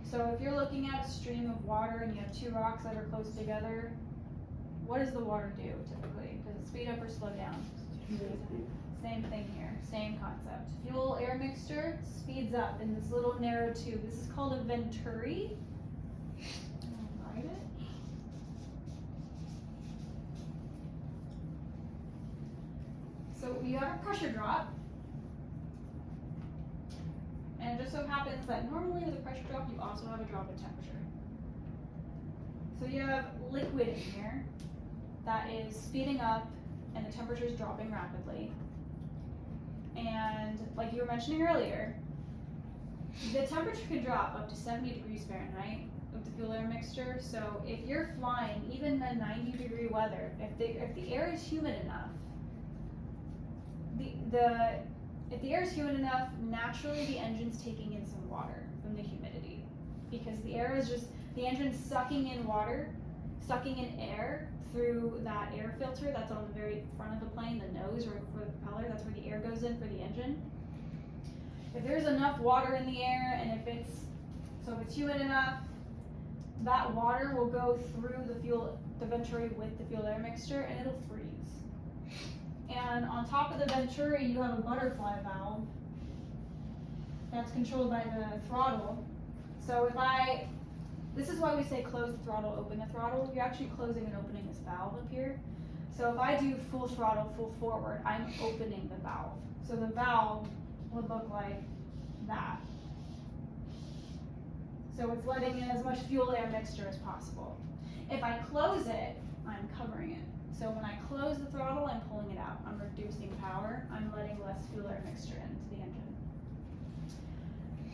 Speaker 1: So if you're looking at a stream of water and you have two rocks that are close together, what does the water do typically? Does it speed up or slow down? Same thing here, same concept. Fuel air mixture speeds up in this little narrow tube. This is called a venturi. I'll write it. So you have a pressure drop. And it just so happens that normally with a pressure drop, you also have a drop in temperature. So you have liquid in here that is speeding up and the temperature is dropping rapidly. And like you were mentioning earlier, the temperature could drop up to 70 degrees Fahrenheit with the fuel air mixture. So if you're flying even in 90-degree weather, if the air is humid enough, if the air is humid enough, naturally the engine's taking in some water from the humidity, because the air is just, the engine's sucking in water, sucking in air through that air filter that's on the very front of the plane, the nose or for the propeller, that's where the air goes in for the engine. If there's enough water in the air, and if it's humid enough, that water will go through the venturi with the fuel air mixture, and it'll freeze. And on top of the venturi, you have a butterfly valve that's controlled by the throttle. So this is why we say close the throttle, open the throttle. You're actually closing and opening this valve up here. So if I do full throttle, full forward, I'm opening the valve. So the valve would look like that. So it's letting in as much fuel air mixture as possible. If I close it, I'm covering it. So when I close the throttle, I'm pulling it out. I'm reducing power. I'm letting less fuel air mixture into the engine.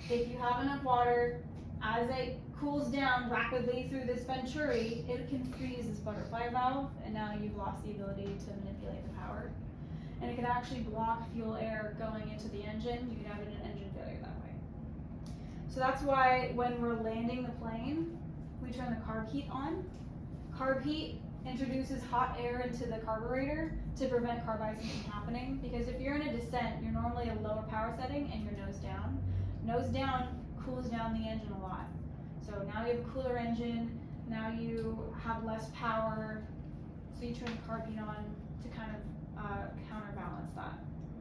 Speaker 1: If you have enough water, as it cools down rapidly through this venturi, it can freeze this butterfly valve, and now you've lost the ability to manipulate the power. And it can actually block fuel air going into the engine. You can have an engine failure that way. So that's why when we're landing the plane, we turn the carb heat on. Carb heat introduces hot air into the carburetor to prevent carb icing from happening, because if you're in a descent, you're normally at a lower power setting and you're nose down. Nose down cools down the engine a lot. So now you have a cooler engine, now you have less power, so you turn the carb heat on to kind of counterbalance that,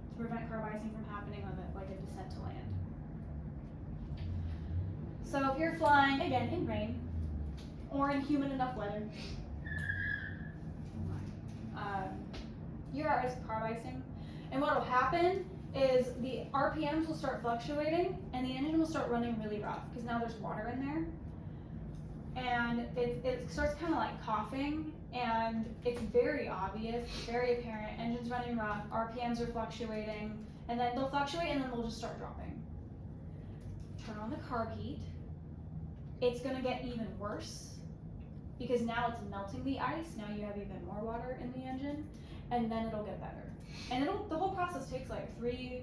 Speaker 1: to prevent carb icing from happening on like a descent to land. So if you're flying, again, in rain, or in humid enough weather, you're at risk of carb icing. And what will happen is the RPMs will start fluctuating and the engine will start running really rough because now there's water in there. And it starts kind of like coughing, and it's very obvious, very apparent. Engine's running rough, RPMs are fluctuating, and then they'll fluctuate and then they'll just start dropping. Turn on the carb heat. It's gonna get even worse because now it's melting the ice. Now you have even more water in the engine, and then it'll get better. And the whole process takes like 3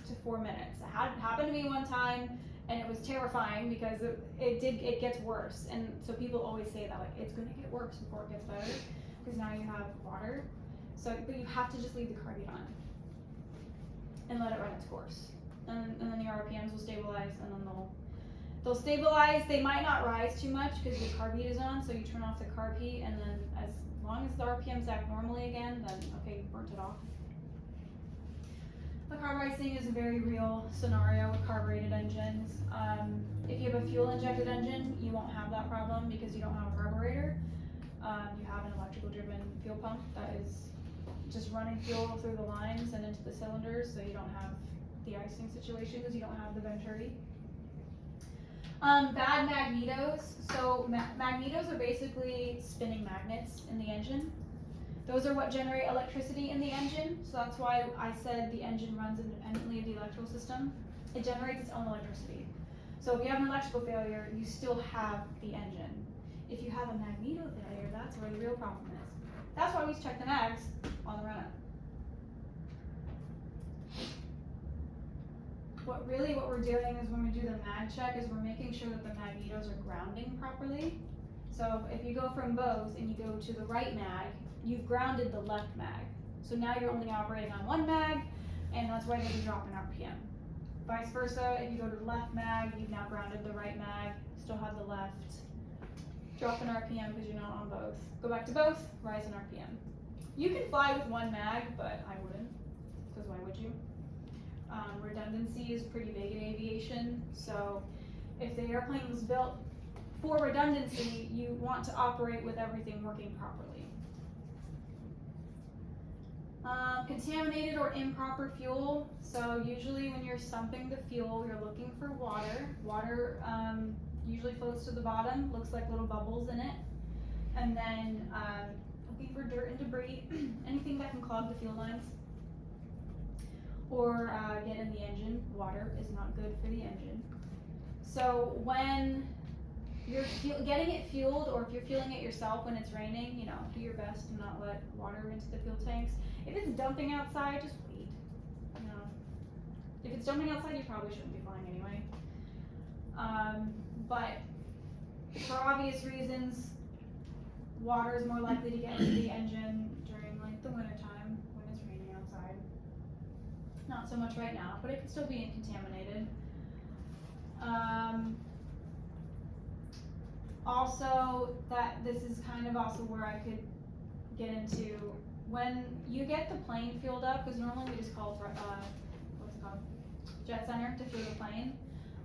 Speaker 1: to 4 minutes. It happened to me one time, and it was terrifying because it gets worse. And so people always say that, like, it's gonna get worse before it gets better, because now you have water. So, but you have to just leave the carb heat on and let it run its course. And then your RPMs will stabilize, and then they'll stabilize. They might not rise too much because your carb heat is on, so you turn off the carb heat, and then as long as the RPMs act normally again, then okay, you burnt it off. The carb icing is a very real scenario with carbureted engines. If you have a fuel injected engine, you won't have that problem because you don't have a carburetor. You have an electrical driven fuel pump that is just running fuel through the lines and into the cylinders, so you don't have the icing situation because you don't have the venturi. Bad magnetos. So magnetos are basically spinning magnets in the engine. Those are what generate electricity in the engine. So that's why I said the engine runs independently of the electrical system. It generates its own electricity. So if you have an electrical failure, you still have the engine. If you have a magneto failure, that's where the real problem is. That's why we check the mags on the run up. What we're doing is when we do the mag check is we're making sure that the magnetos are grounding properly. So if you go from Bose and you go to the right mag, you've grounded the left mag. So now you're only operating on one mag, and that's why there's a drop in RPM. Vice versa, if you go to the left mag, you've now grounded the right mag, still have the left. Drop in RPM because you're not on both. Go back to both, rise in RPM. You can fly with one mag, but I wouldn't, because why would you? Redundancy is pretty big in aviation, so if the airplane was built for redundancy, you want to operate with everything working properly. Contaminated or improper fuel. So usually when you're sumping the fuel, you're looking for water. Water usually floats to the bottom, looks like little bubbles in it. And then looking for dirt and debris, anything that can clog the fuel lines. Or get in the engine. Water is not good for the engine. So when you're getting it fueled, or if you're fueling it yourself when it's raining, do your best to not let water into the fuel tanks. If it's dumping outside, just wait. If it's dumping outside, you probably shouldn't be flying anyway. But for obvious reasons, water is more likely to get into the engine during like the winter time when it's raining outside. Not so much right now, but it could still be contaminated. Also, this is kind of also where I could get into when you get the plane fueled up, because normally we just call what's it called, jet center to fuel the plane.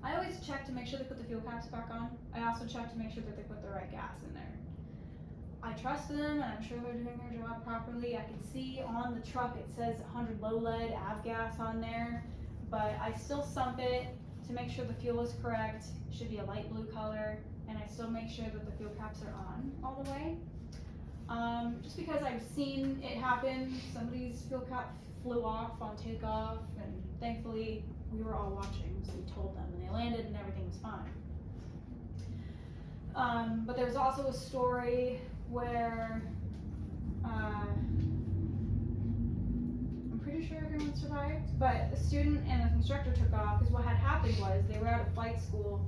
Speaker 1: I always check to make sure they put the fuel caps back on. I also check to make sure that they put the right gas in there. I trust them, and I'm sure they're doing their job properly. I can see on the truck it says 100 low lead avgas on there, but I still sump it to make sure the fuel is correct. It should be a light blue color, and I still make sure that the fuel caps are on all the way. Just because I've seen it happen, somebody's fuel cap flew off on takeoff, and thankfully we were all watching, so we told them, and they landed and everything was fine. But there was also a story where I'm pretty sure everyone survived, but the student and the instructor took off because what had happened was they were out of flight school,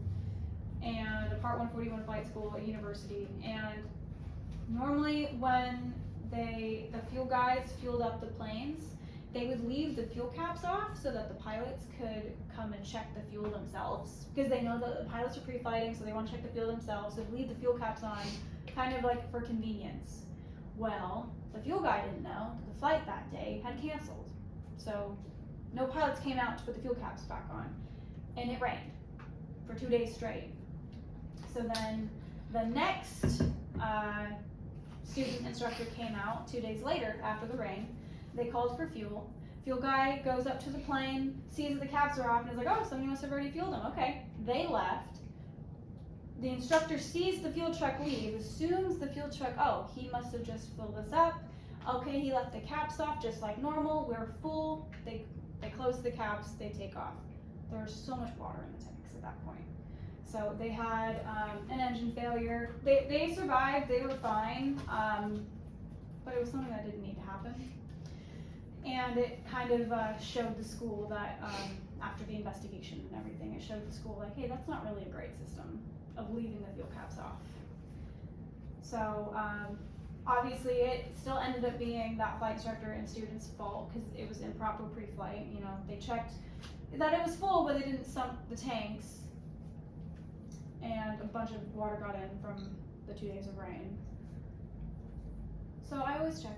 Speaker 1: and a Part 141 flight school at university, and normally when the fuel guys fueled up the planes, they would leave the fuel caps off so that the pilots could come and check the fuel themselves, because they know that the pilots are pre-flighting, so they want to check the fuel themselves, so they leave the fuel caps on, kind of like for convenience. Well, the fuel guy didn't know that the flight that day had canceled, so no pilots came out to put the fuel caps back on, and it rained for 2 days straight. So then the next student instructor came out 2 days later after the rain. They called for fuel. Fuel guy goes up to the plane, sees that the caps are off, and is like, oh, somebody must have already fueled them. Okay, they left. The instructor sees the fuel truck leave, assumes the fuel truck, oh, he must have just filled this up. Okay, he left the caps off just like normal. We're full. They close the caps, they take off. There's so much water in the tanks at that point. So they had an engine failure. They survived, they were fine, but it was something that didn't need to happen. And it kind of showed the school that after the investigation and everything, it showed the school like, hey, that's not really a great system of leaving the fuel caps off. So obviously it still ended up being that flight instructor and student's fault because it was improper pre-flight. You know, they checked that it was full, but they didn't sump the tanks, and a bunch of water got in from the 2 days of rain. So I always check,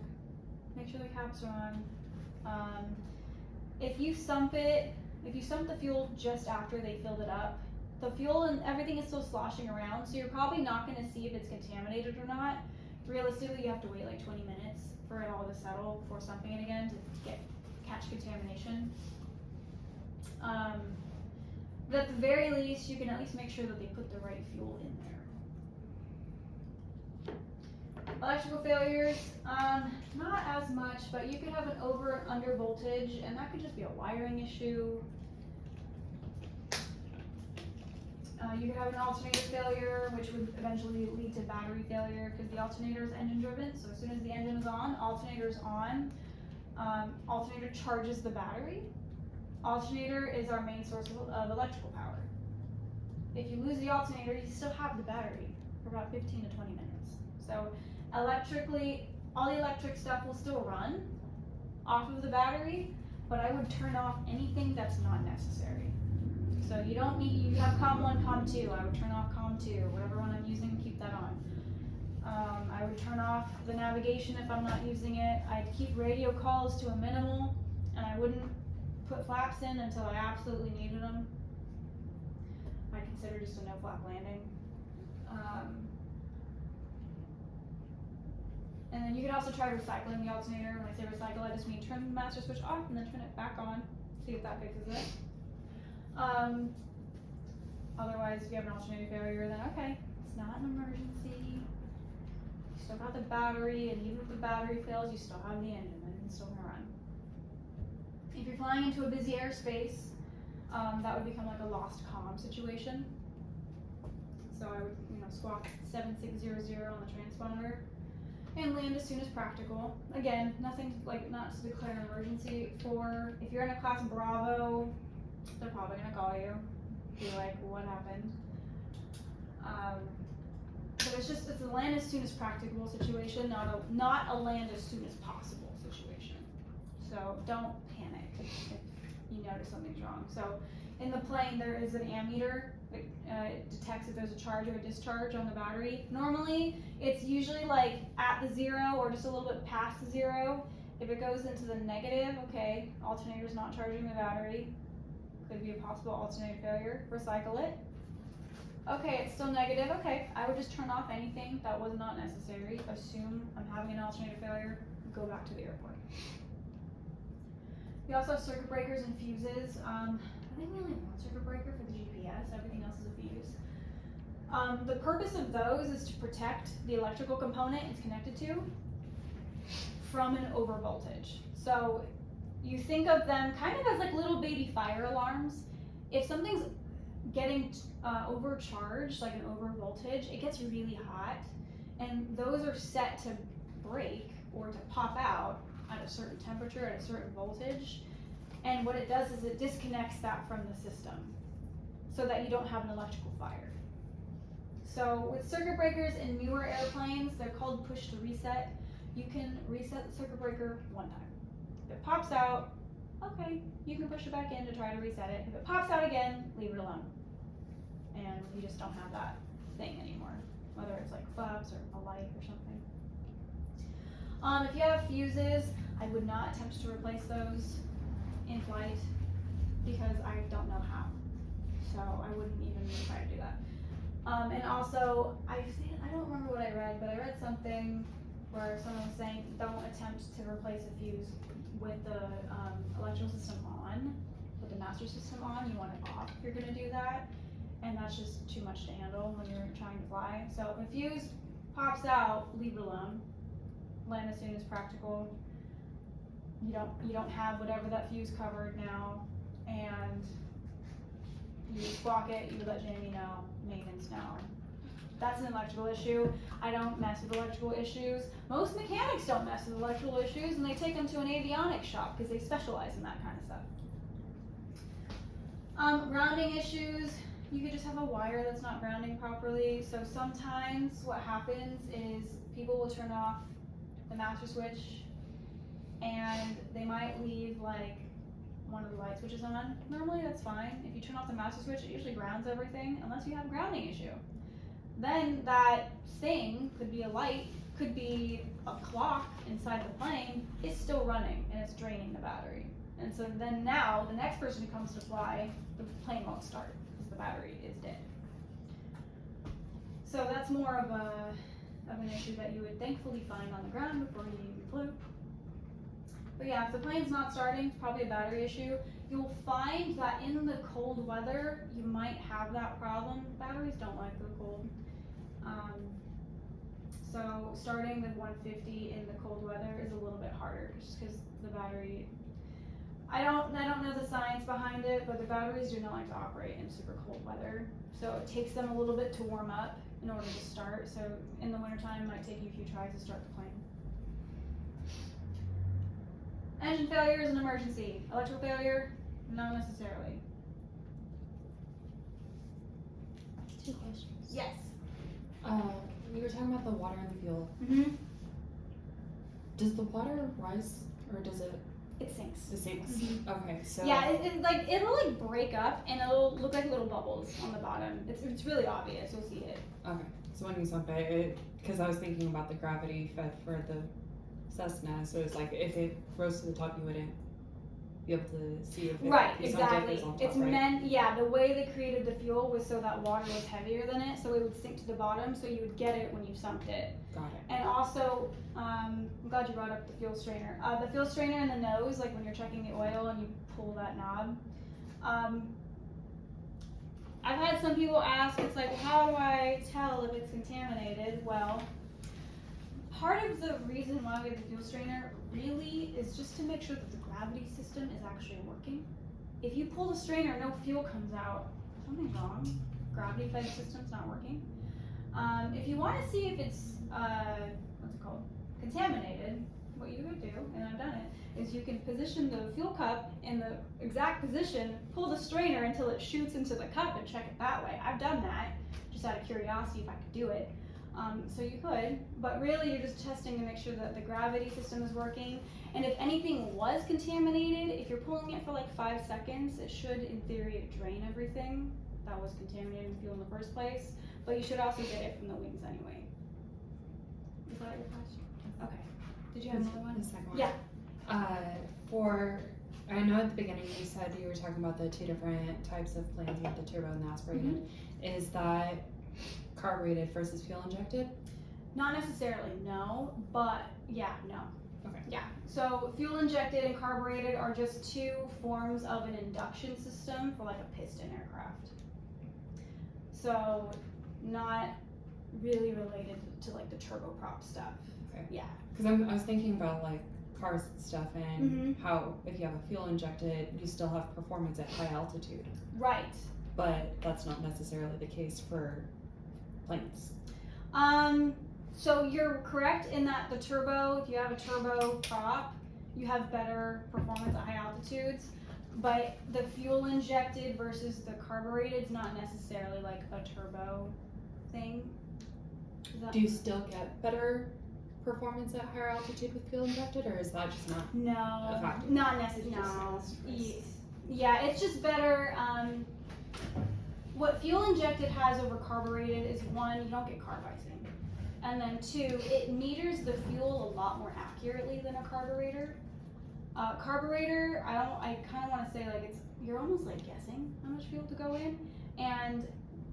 Speaker 1: make sure the caps are on. If you sump the fuel just after they filled it up, the fuel and everything is still sloshing around, so you're probably not going to see if it's contaminated or not. Realistically, you have to wait like 20 minutes for it all to settle before sumping it again to catch contamination. But at the very least, you can at least make sure that they put the right fuel in there. Electrical failures, not as much, but you could have an over and under voltage, and that could just be a wiring issue. You could have an alternator failure, which would eventually lead to battery failure because the alternator is engine driven. So as soon as the engine is on, alternator is on. Alternator charges the battery. Alternator is our main source of electrical power. If you lose the alternator, you still have the battery for about 15 to 20 minutes. So electrically, all the electric stuff will still run off of the battery, but I would turn off anything that's not necessary. So you don't need, you have COM 1, COM 2, I would turn off COM 2, whatever one I'm using, keep that on. I would turn off the navigation if I'm not using it. I'd keep radio calls to a minimal, and I wouldn't put flaps in until I absolutely needed them. I consider just a no flap landing. And then you could also try recycling the alternator. When I say recycle, I just mean turn the master switch off and then turn it back on. See if that fixes it. Otherwise, if you have an alternator failure, then okay, it's not an emergency. You still got the battery, and even if the battery fails, you still have the engine, and it's still gonna run. If you're flying into a busy airspace, that would become like a lost comm situation. So I would, squawk 7600 on the transponder and land as soon as practical. Again, nothing like not to declare an emergency. If you're in a class Bravo, they're probably gonna call you, be like, what happened? But it's a land as soon as practicable situation, not a land as soon as possible situation. So don't panic if you notice something's wrong. So in the plane there is an ammeter. It detects if there's a charge or a discharge on the battery. Normally it's usually like at the 0 or just a little bit past the 0. If it goes into the negative, okay, alternator's not charging the battery. Could be a possible alternator failure. Recycle it. Okay, it's still negative. Okay, I would just turn off anything that was not necessary. Assume I'm having an alternator failure. Go back to the airport. We also have circuit breakers and fuses. I think we only have one circuit breaker for the GPS, everything else is a fuse. The purpose of those is to protect the electrical component it's connected to from an overvoltage. So you think of them kind of as like little baby fire alarms. If something's getting overcharged, like an overvoltage, it gets really hot, and those are set to break or to pop out at a certain temperature, at a certain voltage. And what it does is it disconnects that from the system so that you don't have an electrical fire. So with circuit breakers in newer airplanes, they're called push to reset. You can reset the circuit breaker one time. If it pops out, okay, you can push it back in to try to reset it. If it pops out again, leave it alone. And you just don't have that thing anymore, whether it's like flaps or a light or something. If you have fuses, I would not attempt to replace those in flight because I don't know how. So I wouldn't even try to do that. And also, I don't remember what I read, but I read something where someone was saying don't attempt to replace a fuse with the electrical system on, with the master system on. You want it off if you're going to do that, and that's just too much to handle when you're trying to fly. So if a fuse pops out, leave it alone. Land as soon as practical. You don't have whatever that fuse covered now, and you squawk it, you let Jamie know, maintenance know. That's an electrical issue. I don't mess with electrical issues. Most mechanics don't mess with electrical issues, and they take them to an avionics shop because they specialize in that kind of stuff. Grounding issues, you could just have a wire that's not grounding properly. So sometimes what happens is people will turn off the master switch and they might leave like one of the light switches on. Normally that's fine. If you turn off the master switch, it usually grounds everything unless you have a grounding issue. Then that thing could be a light, could be a clock inside the plane, it's still running and it's draining the battery. And so then now the next person who comes to fly, the plane won't start because the battery is dead. So that's more of an issue that you would thankfully find on the ground before you even flew. But yeah, if the plane's not starting, it's probably a battery issue. You'll find that in the cold weather, you might have that problem. Batteries don't like the cold. So starting the 150 in the cold weather is a little bit harder just because the battery, I don't know the science behind it, but the batteries do not like to operate in super cold weather. So it takes them a little bit to warm up in order to start. So in the wintertime, it might take you a few tries to start the plane. Engine failure is an emergency. Electrical failure, not necessarily.
Speaker 3: 2 questions.
Speaker 1: Yes.
Speaker 3: We were talking about the water and the fuel.
Speaker 1: Mm-hmm.
Speaker 3: Does the water rise or does it?
Speaker 1: It sinks.
Speaker 3: It sinks.
Speaker 1: Mm-hmm.
Speaker 3: Okay, so.
Speaker 1: Yeah, it'll like break up and it'll look like little bubbles on the bottom. It's really obvious. You'll see it.
Speaker 3: Okay, so when you sunk it, because I was thinking about the gravity fed for the Cessna, so it's like if it rose to the top, you wouldn't be able to see if it
Speaker 1: Right,
Speaker 3: you sunk it,
Speaker 1: exactly.
Speaker 3: it's on top,
Speaker 1: It's
Speaker 3: right?
Speaker 1: meant, yeah, the way they created the fuel was so that water was heavier than it, so it would sink to the bottom, so you would get it when you sunk it.
Speaker 3: Got it.
Speaker 1: And also, I'm glad you brought up the fuel strainer. The fuel strainer in the nose, like when you're checking the oil and you pull that knob. I've had some people ask, it's like, how do I tell if it's contaminated? Well, part of the reason why we have the fuel strainer really is just to make sure that the gravity system is actually working. If you pull the strainer, no fuel comes out, something's wrong. Gravity fed system's not working. If you want to see if it's, contaminated, what you would do, and I've done it, is you can position the fuel cup in the exact position, pull the strainer until it shoots into the cup and check it that way. I've done that, just out of curiosity if I could do it. So you could, but really you're just testing to make sure that the gravity system is working. And if anything was contaminated, if you're pulling it for like 5 seconds, it should, in theory, drain everything that was contaminated in fuel in the first place. But you should also get it from the wings anyway. Is that your question? Okay. Did you have another one?
Speaker 3: The second one.
Speaker 1: Yeah.
Speaker 3: I know at the beginning you said you were talking about the 2 different types of planes, you have the turbo and the aspirated. Is that carbureted versus fuel injected?
Speaker 1: Not necessarily, no, but yeah, no.
Speaker 3: Okay.
Speaker 1: Yeah. So fuel injected and carbureted are just two forms of an induction system for like a piston aircraft. So not really related to like the turboprop stuff.
Speaker 3: Okay.
Speaker 1: Yeah.
Speaker 3: Because I was thinking about like cars and stuff and
Speaker 1: Mhm.
Speaker 3: how if you have a fuel injected, you still have performance at high altitude.
Speaker 1: Right.
Speaker 3: But that's not necessarily the case for planes.
Speaker 1: So you're correct in that the turbo, if you have a turbo prop, you have better performance at high altitudes. But the fuel injected versus the carbureted is not necessarily like a turbo thing. Is that-
Speaker 3: Do you still get better performance at higher altitude with fuel injected, or is that just not?
Speaker 1: No,
Speaker 3: A factor.
Speaker 1: not necessarily.
Speaker 4: Just
Speaker 1: No.
Speaker 4: has risks.
Speaker 1: Yeah, it's just better. What fuel injected has over carbureted is one, you don't get carb icing, and then two, it meters the fuel a lot more accurately than a carburetor. Carburetor, I kind of want to say like you're almost like guessing how much fuel to go in, and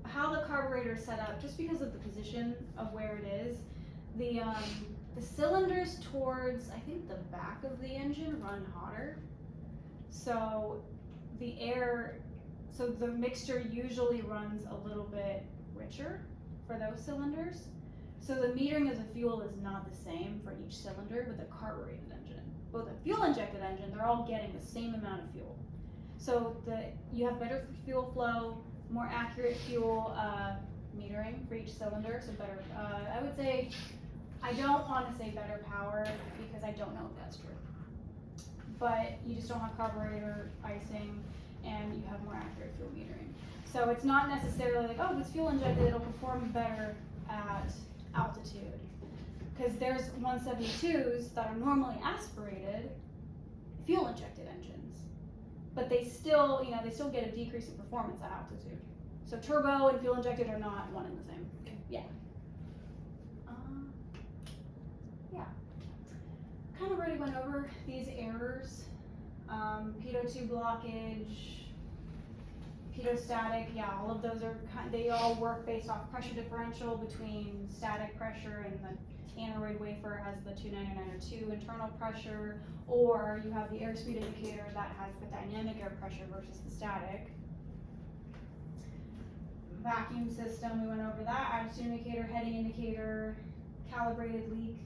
Speaker 1: how the carburetor is set up, just because of the position of where it is, the cylinders towards I think the back of the engine run hotter, so the mixture usually runs a little bit richer for those cylinders. So the metering of the fuel is not the same for each cylinder with a carbureted engine. With a fuel injected engine, they're all getting the same amount of fuel. So you have better fuel flow, more accurate fuel metering for each cylinder, so better, I would say, I don't want to say better power because I don't know if that's true. But you just don't have carburetor icing and you have more accurate fuel metering. So it's not necessarily like, oh, if it's fuel injected, it'll perform better at altitude. Because there's 172s that are normally aspirated, fuel injected engines. But they still get a decrease in performance at altitude. So turbo and fuel injected are not one and the same.
Speaker 3: Okay.
Speaker 1: Yeah. Yeah. Kind of already went over these errors. Pitot 2 blockage, pitot-static, yeah, all of those they all work based off pressure differential between static pressure and the aneroid wafer has the 299 or 2 internal pressure, or you have the airspeed indicator that has the dynamic air pressure versus the static. Vacuum system, we went over that, attitude indicator, heading indicator, calibrated leak.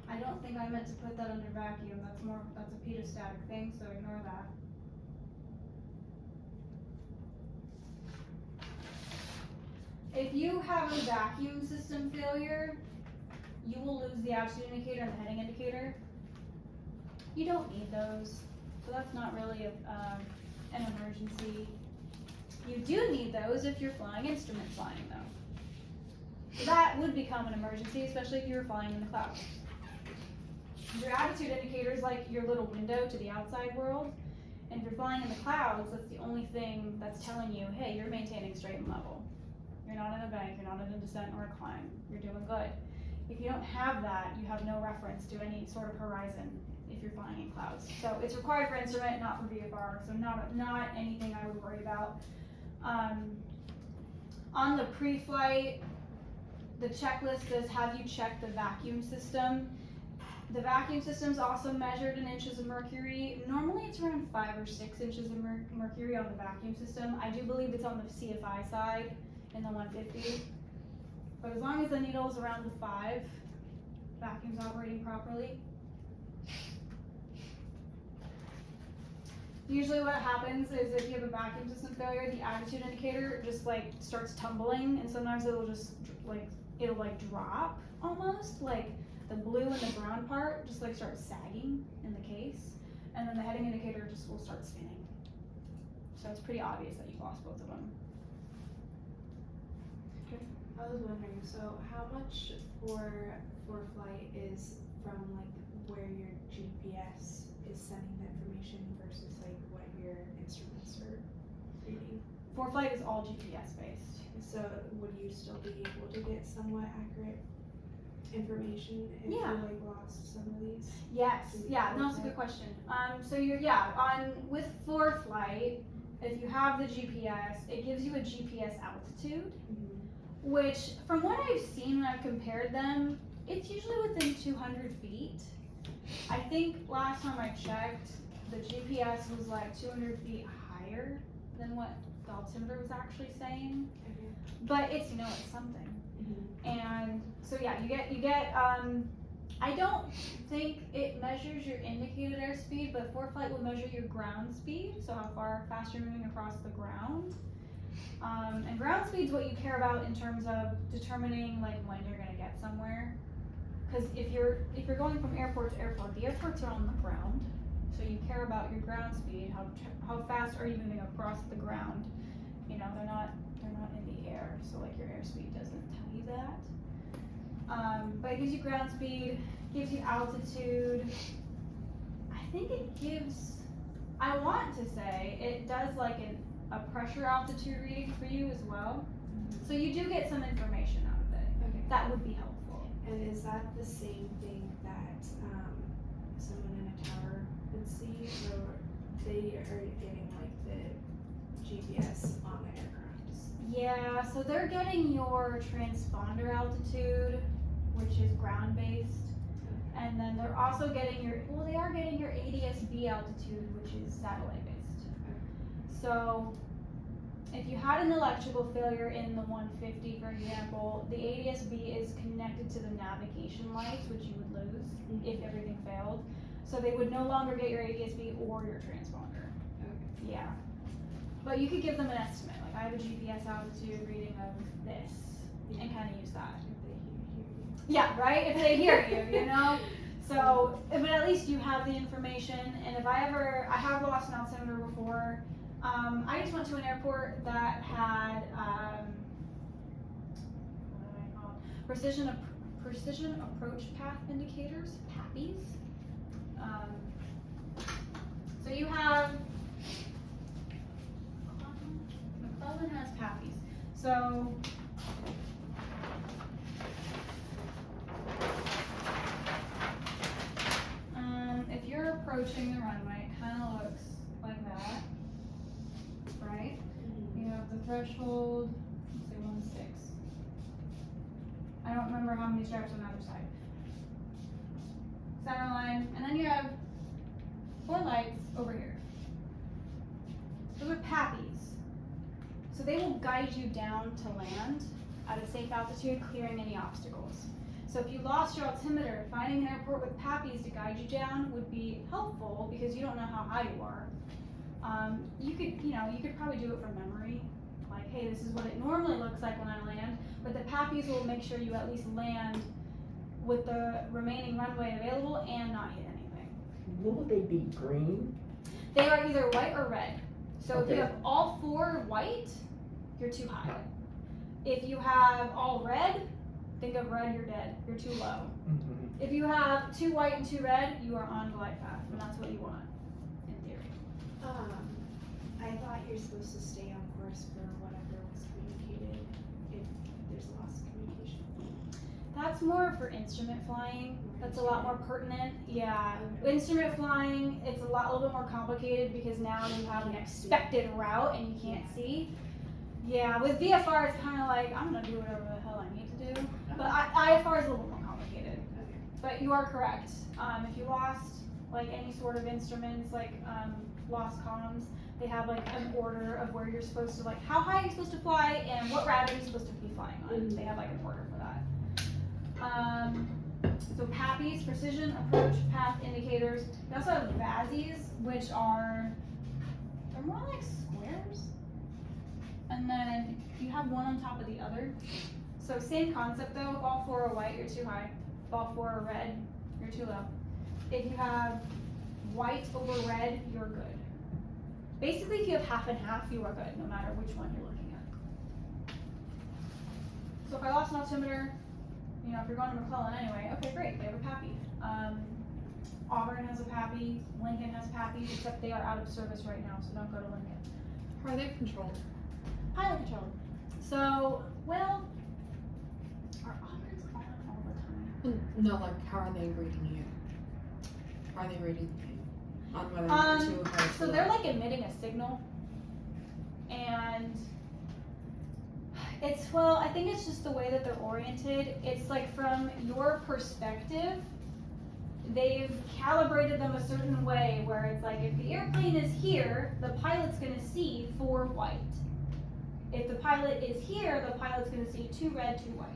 Speaker 1: I don't think I meant to put that under vacuum, that's a pitot-static thing, so ignore that. If you have a vacuum system failure, you will lose the attitude indicator and the heading indicator. You don't need those, so that's not really an emergency. You do need those if you're flying instrument flying though. That would become an emergency, especially if you were flying in the clouds. Your attitude indicator is like your little window to the outside world, and if you're flying in the clouds, that's the only thing that's telling you, hey, you're maintaining straight and level. You're not in a bank, you're not in a descent or a climb, you're doing good. If you don't have that, you have no reference to any sort of horizon if you're flying in clouds. So it's required for instrument, not for VFR, so not anything I would worry about. On the pre-flight, the checklist says, have you checked the vacuum system? The vacuum system's also measured in inches of mercury. Normally it's around 5 or 6 inches of mercury on the vacuum system. I do believe it's on the CFI side in the 150. But as long as the needle is around the 5, vacuum's operating properly. Usually what happens is if you have a vacuum system failure, the attitude indicator just like starts tumbling, and sometimes it'll just like drop almost, like the blue and the brown part just like starts sagging in the case, and then the heading indicator just will start spinning. So it's pretty obvious that you've lost both of them.
Speaker 4: I was wondering, so how much for flight is from like where your GPS is sending the information versus like what your instruments are reading?
Speaker 1: For flight is all GPS based.
Speaker 4: So would you still be able to get somewhat accurate information if
Speaker 1: Yeah.
Speaker 4: you like lost some of these?
Speaker 1: Yes, yeah, no, it's a good question. So with for flight, if you have the GPS, it gives you a GPS altitude, which from what I've seen when I've compared them, it's usually within 200 feet. I think last time I checked, the GPS was like 200 feet higher than what the altimeter was actually saying.
Speaker 4: Okay.
Speaker 1: But it's, it's something.
Speaker 4: Mhm.
Speaker 1: And so yeah, you get, I don't think it measures your indicated airspeed, but ForeFlight will measure your ground speed, so how fast you're moving across the ground. And ground speed is what you care about in terms of determining like when you're gonna get somewhere. Because if you're going from airport to airport, the airports are on the ground, so you care about your ground speed. How fast are you moving across the ground? They're not in the air, so like your airspeed doesn't tell you that. But it gives you ground speed, gives you altitude. I think it gives. I want to say it does like a pressure altitude reading for you as well. So you do get some information out of it.
Speaker 4: Okay.
Speaker 1: That would be helpful.
Speaker 4: And is that the same thing that someone in a tower would see, or they are getting like the GPS on the aircraft?
Speaker 1: Yeah, so they're getting your transponder altitude, which is ground based, and then they're also getting they are getting your ADS-B altitude, which is satellite based. So if you had an electrical failure in the 150, for example, the ADS-B is connected to the navigation lights, which you would lose if everything failed. So they would no longer get your ADS-B or your transponder.
Speaker 4: Okay.
Speaker 1: Yeah. But you could give them an estimate. Like, I have a GPS altitude reading of this, and kind of use that.
Speaker 4: If they hear you.
Speaker 1: Yeah, right? If they hear you, So, but at least you have the information, and if I have lost an altimeter before. I just went to an airport that had, what do I call it? Precision approach path indicators, PAPIs. So you have, McClellan has PAPIs. So, if you're approaching the runway, it kind of looks like that. Right? You have the threshold, let's say 1.6. I don't remember how many stripes on the other side. Center line, and then you have 4 lights over here. Those are PAPIs. So they will guide you down to land at a safe altitude, clearing any obstacles. So if you lost your altimeter, finding an airport with PAPIs to guide you down would be helpful because you don't know how high you are. You could probably do it from memory. Like, hey, this is what it normally looks like when I land, but the PAPIs will make sure you at least land with the remaining runway available and not hit anything.
Speaker 2: Will they be green?
Speaker 1: They are either white or red. So if
Speaker 2: Okay.
Speaker 1: you have all 4 white, you're too high. If you have all red, think of red, you're dead. You're too low.
Speaker 2: Mm-hmm.
Speaker 1: If you have 2 white and 2 red, you are on glide path, and that's what you want, in theory.
Speaker 4: I thought you're supposed to stay on course for whatever was communicated if there's lost communication.
Speaker 1: That's more for instrument flying. That's a lot more pertinent. Yeah, instrument flying, it's a little bit more complicated because now you have an expected route and you can't see. Yeah, with VFR it's kind of like, I'm gonna do whatever the hell I need to do. But IFR is a little more complicated.
Speaker 4: Okay.
Speaker 1: But you are correct. If you lost like any sort of instruments, like lost comms, they have like an order of where you're supposed to, like how high are you supposed to fly and what route are you supposed to be flying on. They have like an order for that. So PAPIs, precision approach path indicators. You also have VASIs, which they're more like squares. And then you have one on top of the other. So same concept though, if all 4 are white, you're too high. If all 4 are red, you're too low. If you have white over red, you're good. Basically, if you have half and half, you are good, no matter which one you're looking at. So if I lost an altimeter, if you're going to McClellan anyway, okay, great, they have a PAPI. Auburn has a PAPI, Lincoln has PAPIs, except they are out of service right now, so don't go to Lincoln.
Speaker 3: How are they controlled?
Speaker 1: Pilot controlled. So, well, are Auburn's on all the time?
Speaker 3: No, like how are they rating you? Are they rating you on whether you're too high or too
Speaker 1: So
Speaker 3: low?
Speaker 1: they're like emitting a signal, and I think it's just the way that they're oriented. It's like from your perspective, they've calibrated them a certain way where it's like if the airplane is here, the pilot's gonna see 4 white. If the pilot is here, the pilot's gonna see 2 red, 2 white.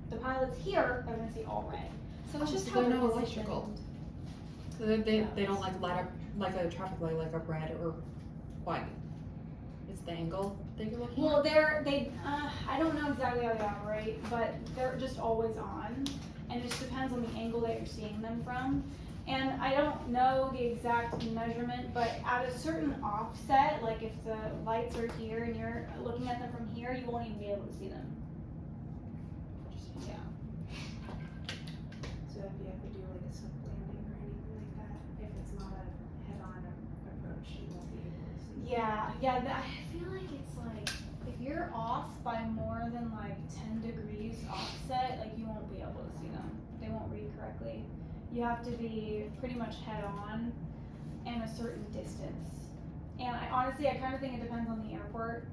Speaker 1: The pilot's here, they're gonna see all red. So it's just how
Speaker 3: they're
Speaker 1: they're
Speaker 3: not
Speaker 1: positioned.
Speaker 3: electrical. So they don't like light up like a traffic light like a red or white. It's the angle that you're looking
Speaker 1: Well,
Speaker 3: at.
Speaker 1: I don't know exactly how they operate, but they're just always on, and it just depends on the angle that you're seeing them from. And I don't know the exact measurement, but at a certain offset, like if the lights are here and you're looking at them from here, you won't even be able to see them. Yeah.
Speaker 4: So if you have to do like a soft landing or anything like that, if it's not a head-on approach, you won't be able to see.
Speaker 1: Yeah, I feel like it's like, if you're off by more than like 10 degrees offset, like you won't be able to see them. They won't read correctly. You have to be pretty much head on and a certain distance. And I honestly kind of think it depends on the airport,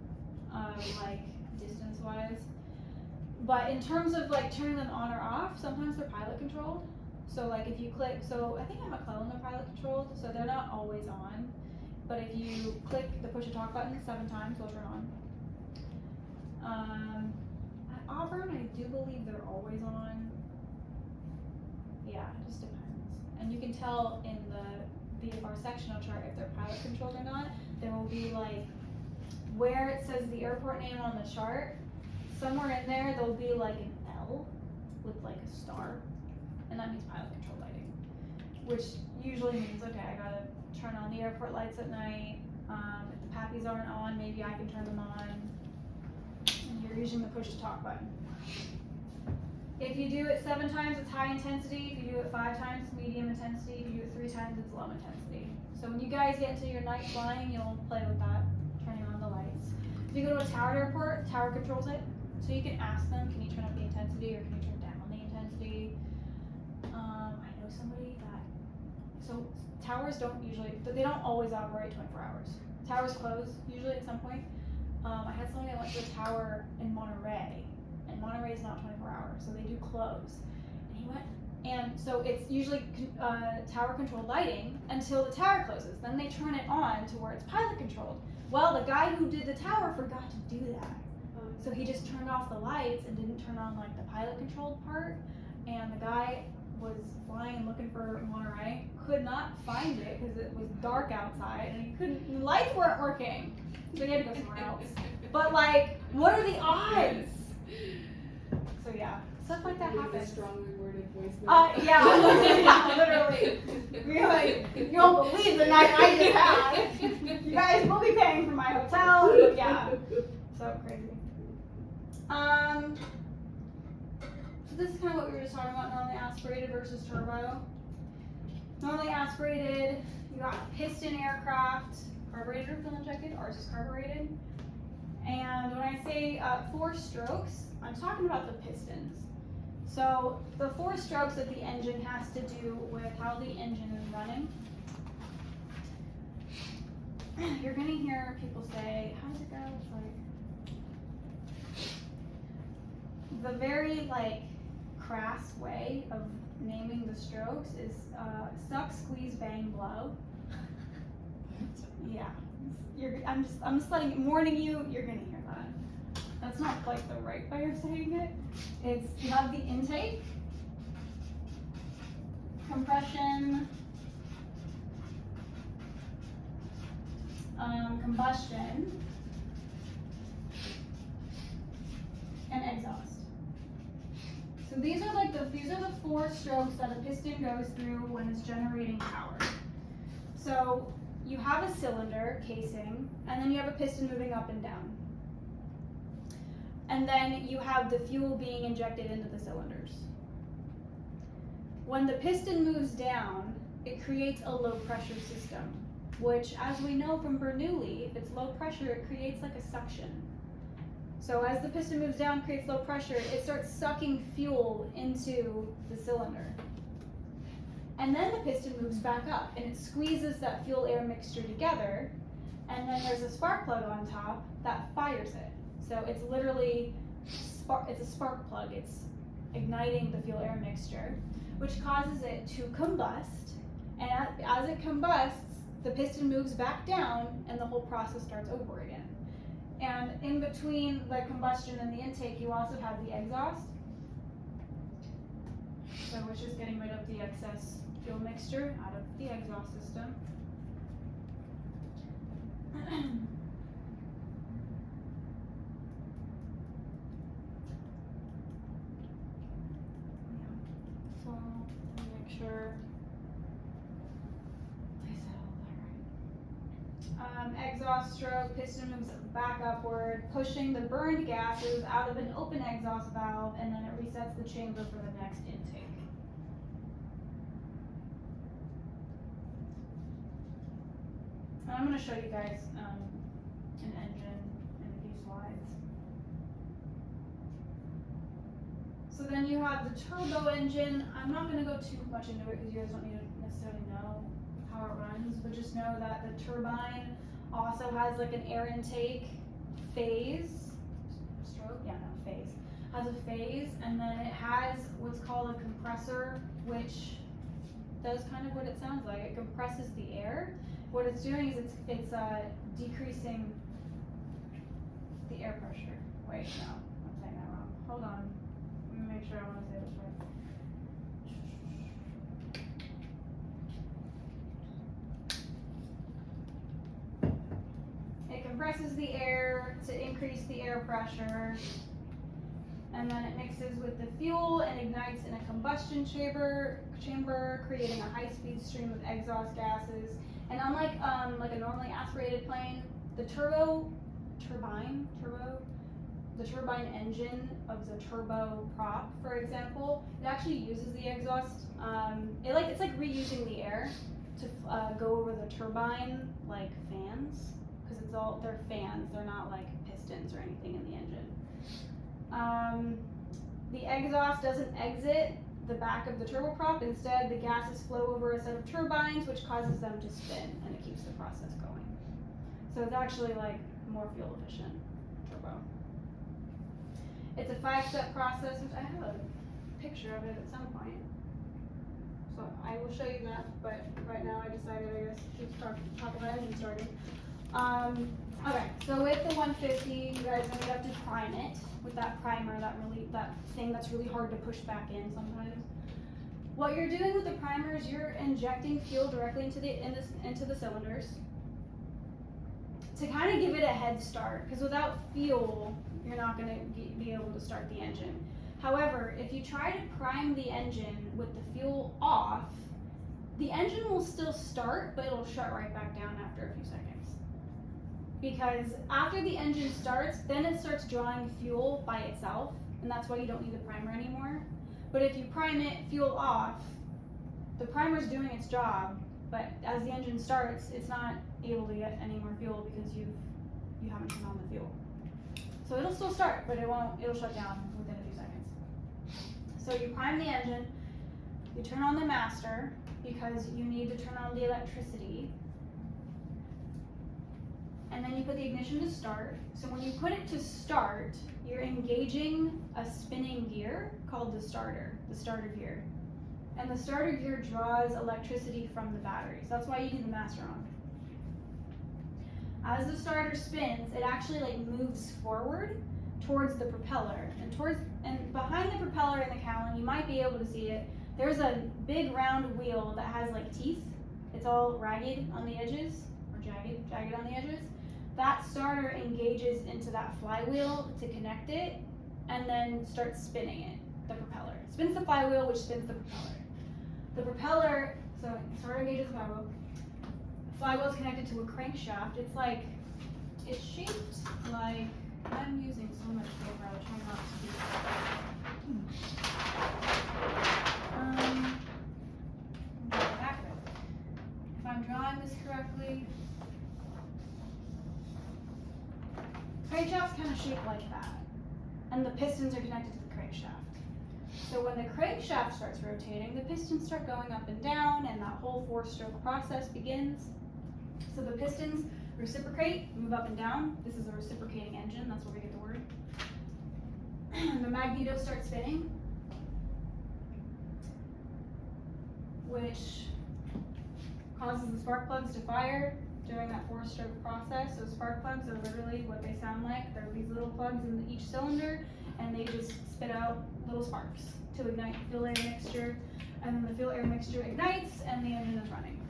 Speaker 1: like distance wise. But in terms of like turning them on or off, sometimes they're pilot controlled. So like if you click, so I think at McClellan they're pilot controlled, so they're not always on. But if you click the push to talk button 7 times, they'll turn on. At Auburn, I do believe they're always on. Yeah, it just depends. And you can tell in the VFR sectional chart if they're pilot controlled or not. There will be like, where it says the airport name on the chart, somewhere in there, there'll be like an L with like a star. And that means pilot controlled lighting. Which usually means, okay, I gotta turn on the airport lights at night. If the PAPIs aren't on, maybe I can turn them on. And you're using the push to talk button. If you do it 7 times, it's high intensity. If you do it 5 times, it's medium intensity. If you do it 3 times, it's low intensity. So when you guys get into your night flying, you'll play with that, turning on the lights. If you go to a towered airport, tower controls it. So you can ask them, can you turn up the intensity or can you turn down the intensity? I know somebody that, so towers don't usually, they don't always operate 24 hours. Towers close usually at some point. I had somebody that went to a tower in Monterey, and Monterey is not 24 hours, so they do close. And he went, and so it's usually tower controlled lighting until the tower closes. Then they turn it on to where it's pilot controlled. Well, the guy who did the tower forgot to do that. So he just turned off the lights and didn't turn on like the pilot controlled part. And the guy was flying and looking for Monterey, could not find it because it was dark outside and he couldn't, the lights weren't working. So he had to go somewhere else. But like, what are the odds? So yeah, stuff like that happens.
Speaker 4: Strongly worded voicemail.
Speaker 1: Yeah, literally. You're like, you don't believe the night I just had. You guys will be paying for my hotel. Yeah, so crazy. So this is kind of what we were just talking about, normally aspirated versus turbo. Normally aspirated, you got piston aircraft, carbureted or fuel injected, ours is carbureted. And when I say 4 strokes, I'm talking about the pistons. So the 4 strokes of the engine has to do with how the engine is running. You're gonna hear people say, how does it go? It's like, the very like crass way of naming the strokes is suck, squeeze, bang, blow. Yeah, I'm just warning you, you're gonna hear that. That's not like the right way of saying it. It's, you have the intake, compression, combustion, and exhaust. So these are the 4 strokes that a piston goes through when it's generating power. So you have a cylinder casing, and then you have a piston moving up and down. And then you have the fuel being injected into the cylinders. When the piston moves down, it creates a low pressure system, which, as we know from Bernoulli, if it's low pressure, it creates like a suction. So as the piston moves down, creates low pressure, it starts sucking fuel into the cylinder. And then the piston moves back up and it squeezes that fuel-air mixture together, and then there's a spark plug on top that fires it. So it's literally, it's a spark plug. It's igniting the fuel-air mixture. which causes it to combust. And as it combusts, the piston moves back down and the whole process starts over again. And in between the combustion and the intake, you also have the exhaust. So it's just getting rid of the excess fuel mixture out of the exhaust system. So, let me make sure I said all that right. Exhaust stroke, piston moves back upward, pushing the burned gases out of an open exhaust valve, and then it resets the chamber for the next intake. And I'm going to show you guys an engine in a few slides. So then you have the turbo engine. I'm not going to go too much into it because you guys don't need to necessarily know how it runs, but just know that the turbine also has like an air intake phase, has a phase, and then it has what's called a compressor, which does kind of what it sounds like. It compresses the air. What it's doing is it's decreasing the air pressure. Wait, no, I'm saying that wrong. Hold on. Let me make sure I want to say this right. It compresses the air to increase the air pressure, and then it mixes with the fuel and ignites in a combustion chamber, creating a high-speed stream of exhaust gases. And unlike like a normally aspirated plane, the turbine engine of the turboprop, for example, it actually uses the exhaust. It's like reusing the air to go over the turbine like fans, because they're fans. They're not like pistons or anything in the engine. The exhaust doesn't exit the back of the turboprop. Instead, the gases flow over a set of turbines, which causes them to spin, and it keeps the process going. So it's actually like more fuel efficient turbo. It's a 5-step process, which I have a picture of it at some point. So I will show you that, but right now I decided I guess to talk about engine starting. Okay, so with the 150, you guys are gonna have to prime it with that primer, that thing that's really hard to push back in sometimes. What you're doing with the primer is you're injecting fuel directly into the cylinders to kind of give it a head start, because without fuel, you're not gonna be able to start the engine. However, if you try to prime the engine with the fuel off, the engine will still start, but it'll shut right back down after a few seconds. Because after the engine starts, then it starts drawing fuel by itself, and that's why you don't need the primer anymore. But if you prime it, fuel off, the primer's doing its job, but as the engine starts, it's not able to get any more fuel because you haven't turned on the fuel. So it'll still start, but it'll shut down within a few seconds. So you prime the engine, you turn on the master, because you need to turn on the electricity. And then you put the ignition to start. So when you put it to start, you're engaging a spinning gear called the starter gear. And the starter gear draws electricity from the batteries. That's why you need the master on. As the starter spins, it actually like moves forward towards the propeller. And behind the propeller in the cowling, you might be able to see it. There's a big round wheel that has like teeth. It's all ragged on the edges, or jagged on the edges. That starter engages into that flywheel to connect it, and then starts spinning it, the propeller. It spins the flywheel, which spins the propeller. The propeller, so the starter engages the flywheel. The flywheel is connected to a crankshaft. It's shaped like, I'm using so much paper, I'll try not to do that. If I'm drawing this correctly, crankshaft's kind of shaped like that, and the pistons are connected to the crankshaft. So when the crankshaft starts rotating, the pistons start going up and down, and that whole 4-stroke process begins. So the pistons reciprocate, move up and down. This is a reciprocating engine, that's where we get the word. The magneto starts spinning. which causes the spark plugs to fire during that 4-stroke process. So spark plugs are literally what they sound like. They're these little plugs in each cylinder, and they just spit out little sparks to ignite the fuel air mixture, and then the fuel air mixture ignites and the engine is running.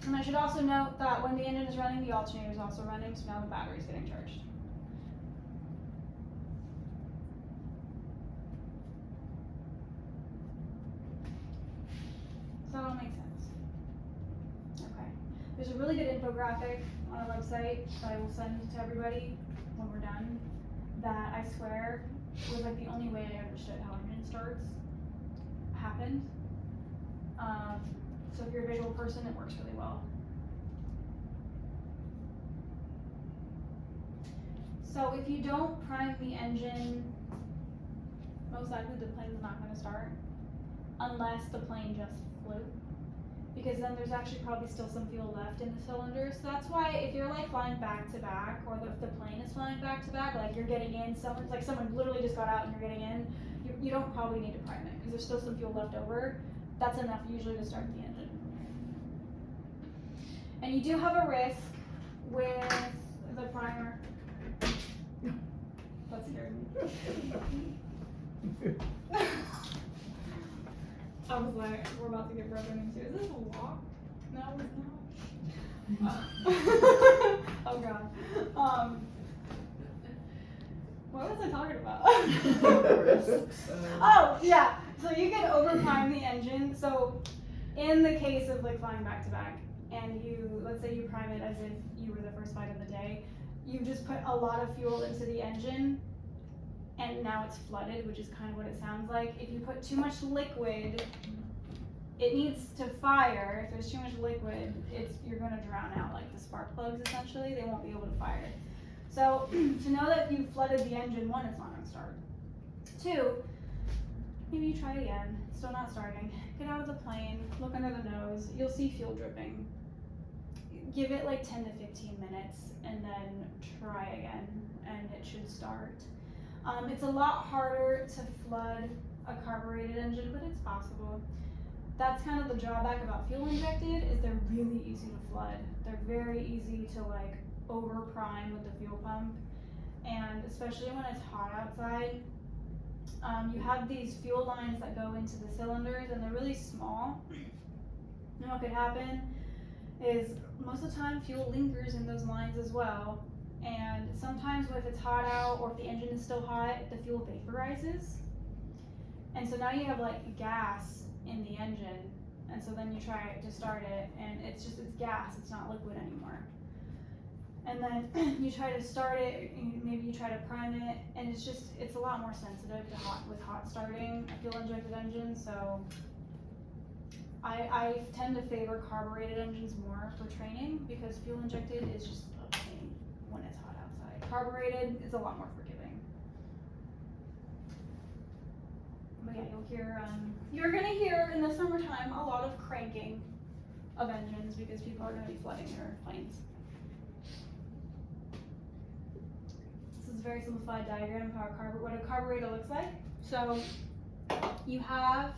Speaker 1: And I should also note that when the engine is running, the alternator is also running, so now the battery is getting charged. So that all makes sense. Okay. There's a really good infographic on our website that I will send to everybody when we're done, that I swear was like the only way I understood how engine starts happened. So if you're a visual person, it works really well. So if you don't prime the engine, most likely the plane's not going to start unless the plane just flew, because then there's actually probably still some fuel left in the cylinder. So that's why if you're like flying back to back, or if the plane is flying back to back, like you're getting in, someone literally just got out and you're getting in, you don't probably need to prime it because there's still some fuel left over. That's enough usually to start the engine. And you do have a risk with the primer. That scared me. I was like, we're about to get broken into. Is this a walk? No, it's not. Oh god. What was I talking about? Oh yeah. So you can overprime the engine. So in the case of like flying back to back, and let's say you prime it as if you were the first flight of the day, you just put a lot of fuel into the engine, and now it's flooded, which is kind of what it sounds like. If you put too much liquid, it needs to fire. If there's too much liquid, you're going to drown out, like the spark plugs essentially. They won't be able to fire. So to know that you flooded the engine, 1, it's not going to start. 2, maybe you try again. Still not starting. Get out of the plane, look under the nose. You'll see fuel dripping. Give it like 10 to 15 minutes and then try again, and it should start. It's a lot harder to flood a carbureted engine, but it's possible. That's kind of the drawback about fuel injected, is they're really easy to flood. They're very easy to like over prime with the fuel pump, and especially when it's hot outside. You have these fuel lines that go into the cylinders, and they're really small. And what could happen is most of the time fuel lingers in those lines as well, and sometimes if it's hot out or if the engine is still hot, the fuel vaporizes, and so now you have like gas in the engine, and so then you try to start it and it's gas, it's not liquid anymore. And then you try to start it, maybe you try to prime it, and it's a lot more sensitive to hot starting a fuel injected engine. So I tend to favor carbureted engines more for training, because fuel injected is just a pain when it's hot outside. Carbureted is a lot more forgiving. But yeah, you're gonna hear in the summertime a lot of cranking of engines because people are gonna be flooding their planes. This is a very simplified diagram of what a carburetor looks like. So you have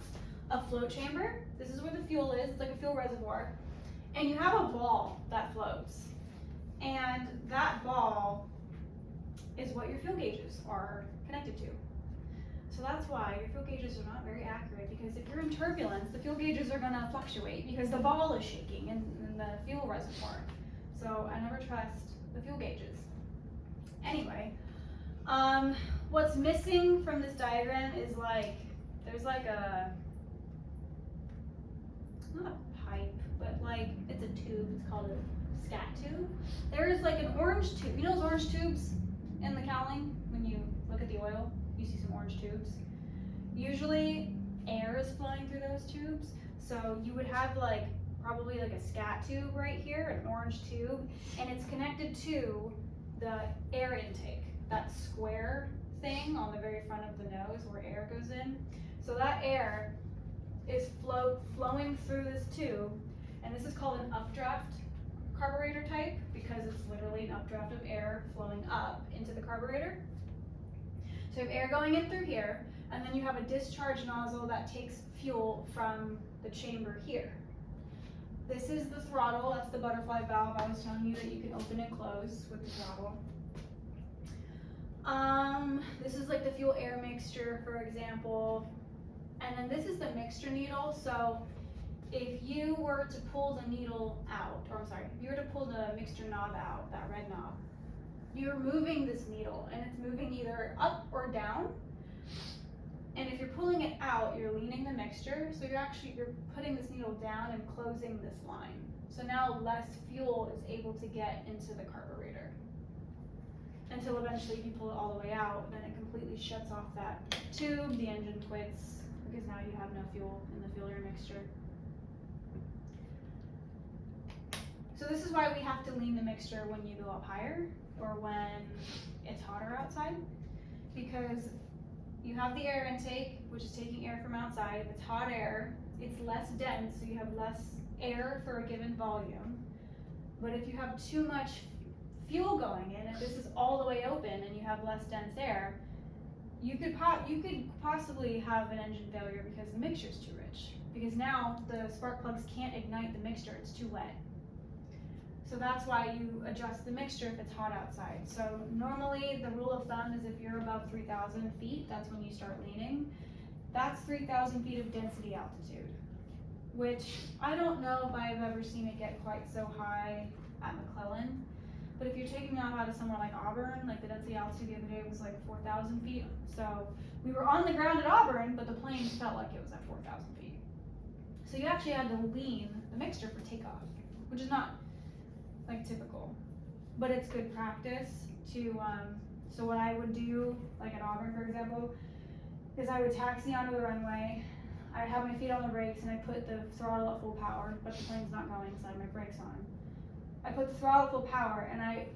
Speaker 1: a float chamber. This is where the fuel is. It's like a fuel reservoir. And you have a ball that floats. And that ball is what your fuel gauges are connected to. So that's why your fuel gauges are not very accurate, because if you're in turbulence, the fuel gauges are going to fluctuate because the ball is shaking in the fuel reservoir. So I never trust the fuel gauges. Anyway, what's missing from this diagram is there's like not a pipe, but like it's a tube. It's called a scat tube. There is like an orange tube. You know those orange tubes in the cowling? When you look at the oil, you see some orange tubes. Usually air is flowing through those tubes. So you would have probably like a scat tube right here, an orange tube, and it's connected to the air intake, that square thing on the very front of the nose where air goes in. So that air is flowing through this tube, and this is called an updraft carburetor type, because it's literally an updraft of air flowing up into the carburetor. So you have air going in through here, And then you have a discharge nozzle that takes fuel from the chamber here. This is the throttle, that's the butterfly valve I was telling you that you can open and close with the throttle. This is like the fuel air mixture, for example. And then this is the mixture needle. So if you were to pull the needle out, or I'm sorry, if you were to pull the mixture knob out, that red knob, you're moving this needle and it's moving either up or down. And if you're pulling it out, you're leaning the mixture, so you're putting this needle down and closing this line. So now less fuel is able to get into the carburetor. Until eventually if you pull it all the way out, then it completely shuts off that tube, the engine quits, because now you have no fuel in the fuel air mixture. So this is why we have to lean the mixture when you go up higher, or when it's hotter outside, because you have the air intake, which is taking air from outside. If it's hot air, it's less dense, so you have less air for a given volume. But if you have too much fuel going in, if this is all the way open and you have less dense air, you could possibly have an engine failure because the mixture is too rich. Because now the spark plugs can't ignite the mixture, it's too wet. So that's why you adjust the mixture if it's hot outside. So normally the rule of thumb is if you're above 3,000 feet, that's when you start leaning. That's 3,000 feet of density altitude, which I don't know if I've ever seen it get quite so high at McClellan. But if you're taking that out of somewhere like Auburn, like the density altitude the other day was like 4,000 feet. So we were on the ground at Auburn, but the plane felt like it was at 4,000 feet. So you actually had to lean the mixture for takeoff, which is not like typical, but it's good practice to, so what I would do, like at Auburn for example, is I would taxi onto the runway, I would have my feet on the brakes and I put the throttle at full power, but the plane's not going, so I have my brakes on. I put the throttle at full power and I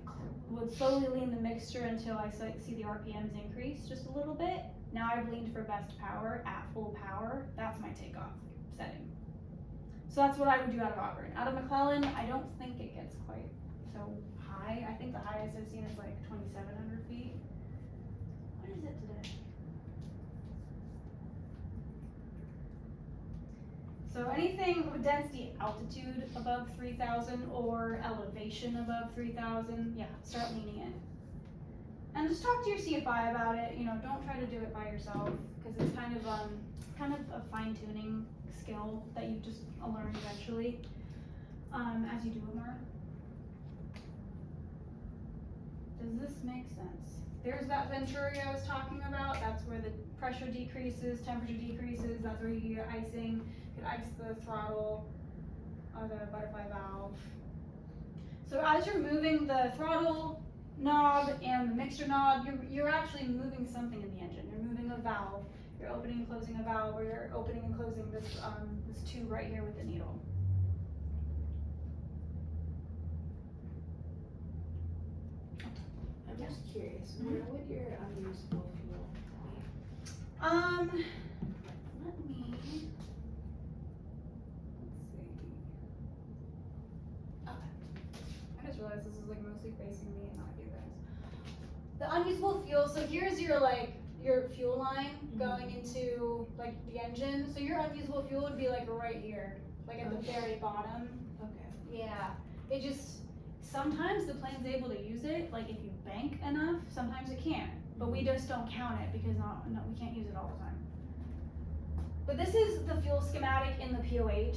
Speaker 1: would slowly lean the mixture until I see the RPMs increase just a little bit. Now I've leaned for best power at full power, that's my takeoff setting. So that's what I would do out of Auburn. Out of McClellan, I don't think it gets quite so high. I think the highest I've seen is like 2,700 feet. What is it today? So anything with density altitude above 3,000 or elevation above 3,000, yeah, start leaning it. And just talk to your CFI about it. You know, don't try to do it by yourself because it's kind of a fine-tuning skill that you just learn eventually as you do it more. Does this make sense? There's that venturi I was talking about. That's where the pressure decreases, temperature decreases. That's where you get icing. You can ice the throttle or the butterfly valve. So as you're moving the throttle knob and the mixture knob, you're actually moving something in the engine. You're moving a valve. You're opening and closing a valve, or you're opening and closing this this tube right here with the needle.
Speaker 4: I'm just curious, where would your unusable fuel be?
Speaker 1: Let me, let's see. Okay. I just realized this is like mostly facing me and not you guys. The unusable fuel, so here's your your fuel line going into like the engine. So your unusable fuel would be like right here, like at the very bottom.
Speaker 4: Okay.
Speaker 1: Yeah, it just, sometimes the plane's able to use it, like if you bank enough, sometimes it can't. But we just don't count it because we can't use it all the time. But this is the fuel schematic in the POH.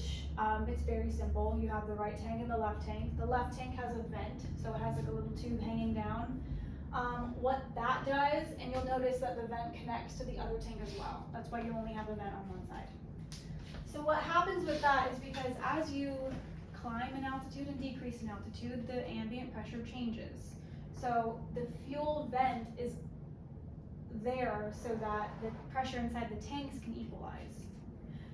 Speaker 1: It's very simple. You have the right tank and the left tank. The left tank has a vent, so it has like a little tube hanging down. What that does, and you'll notice that the vent connects to the other tank as well. That's why you only have a vent on one side. So what happens with that is because as you climb in altitude and decrease in altitude, the ambient pressure changes. So the fuel vent is there so that the pressure inside the tanks can equalize.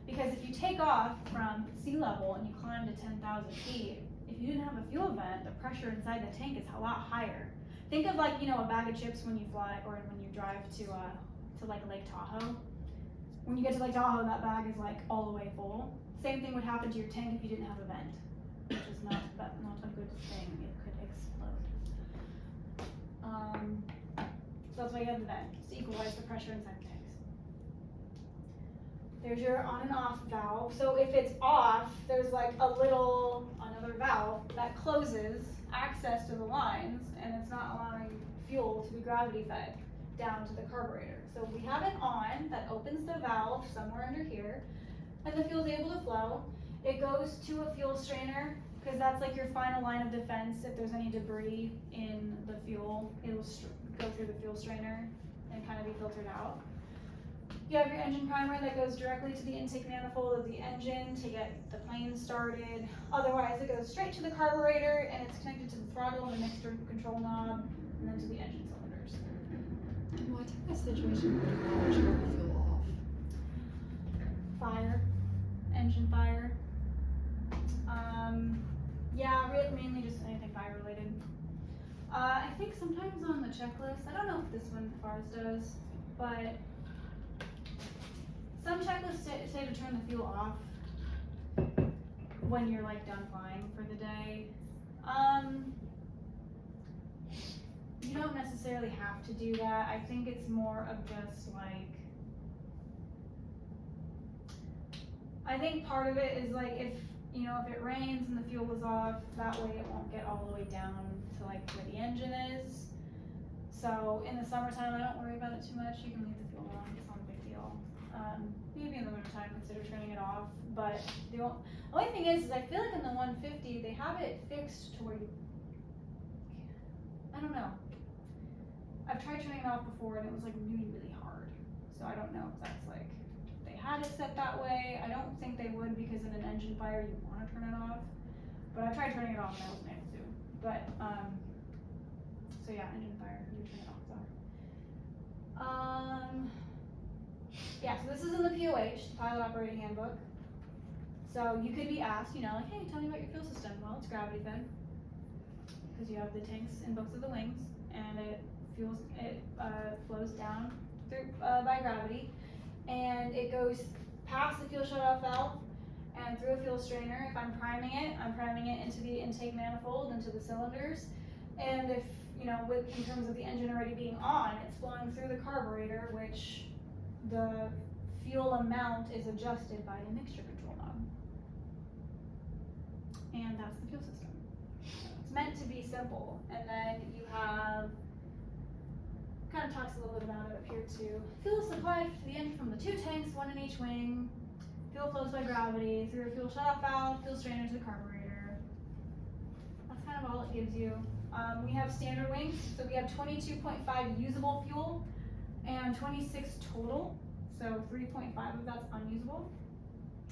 Speaker 1: Because if you take off from sea level and you climb to 10,000 feet, if you didn't have a fuel vent, the pressure inside the tank is a lot higher. Think of like, you know, a bag of chips when you fly or when you drive to like Lake Tahoe. When you get to Lake Tahoe, that bag is like all the way full. Same thing would happen to your tank if you didn't have a vent, which is not a good thing. It could explode. So that's why you have the vent, to equalize the pressure inside the tanks. There's your on and off valve. So if it's off, there's like another valve that closes access to the lines, and it's not allowing fuel to be gravity fed down to the carburetor. So we have it on that opens the valve somewhere under here, and the fuel's able to flow. It goes to a fuel strainer, because that's like your final line of defense. If there's any debris in the fuel, it'll go through the fuel strainer and kind of be filtered out. You have your engine primer that goes directly to the intake manifold of the engine to get the plane started. Otherwise, it goes straight to the carburetor, and it's connected to the throttle and the mixture control knob, and then to the engine cylinders.
Speaker 3: What type of situation would you call a turn the fuel off?
Speaker 1: Fire, engine fire. Yeah, mainly just anything fire related. I think sometimes on the checklist, I don't know if this one ours does, but some checklists say to turn the fuel off when you're like done flying for the day. You don't necessarily have to do that. I think it's more of just like, I think part of it is like if it rains and the fuel is off, that way it won't get all the way down to like where the engine is. So in the summertime, I don't worry about it too much. You can leave the fuel on, it's not a big deal. Maybe in the wintertime, consider turning it off. But the only thing is I feel like in the 150, they have it fixed to where I don't know. I've tried turning it off before and it was like really, really hard. So I don't know if that's like, they had it set that way. I don't think they would, because in an engine fire, you want to turn it off. But I tried turning it off and I wasn't able to. But, so yeah, engine fire, you turn it off, sorry. Yeah, so this is in the POH, the Pilot Operating Handbook. So you could be asked, like, hey, tell me about your fuel system. Well, it's gravity fed, because you have the tanks in both of the wings, and it flows down through by gravity, and it goes past the fuel shutoff valve and through a fuel strainer. If I'm priming it into the intake manifold, into the cylinders, and if in terms of the engine already being on, it's flowing through the carburetor, which the fuel amount is adjusted by the mixture control knob. And that's the fuel system. It's meant to be simple. And then you have, kind of talks a little bit about it up here too. Fuel is supplied to the engine from the two tanks, one in each wing. Fuel flows by gravity through a fuel shutoff valve, fuel strainer to the carburetor. That's kind of all it gives you. We have standard wings, so we have 22.5 usable fuel and 26 total, so 3.5 of that's unusable.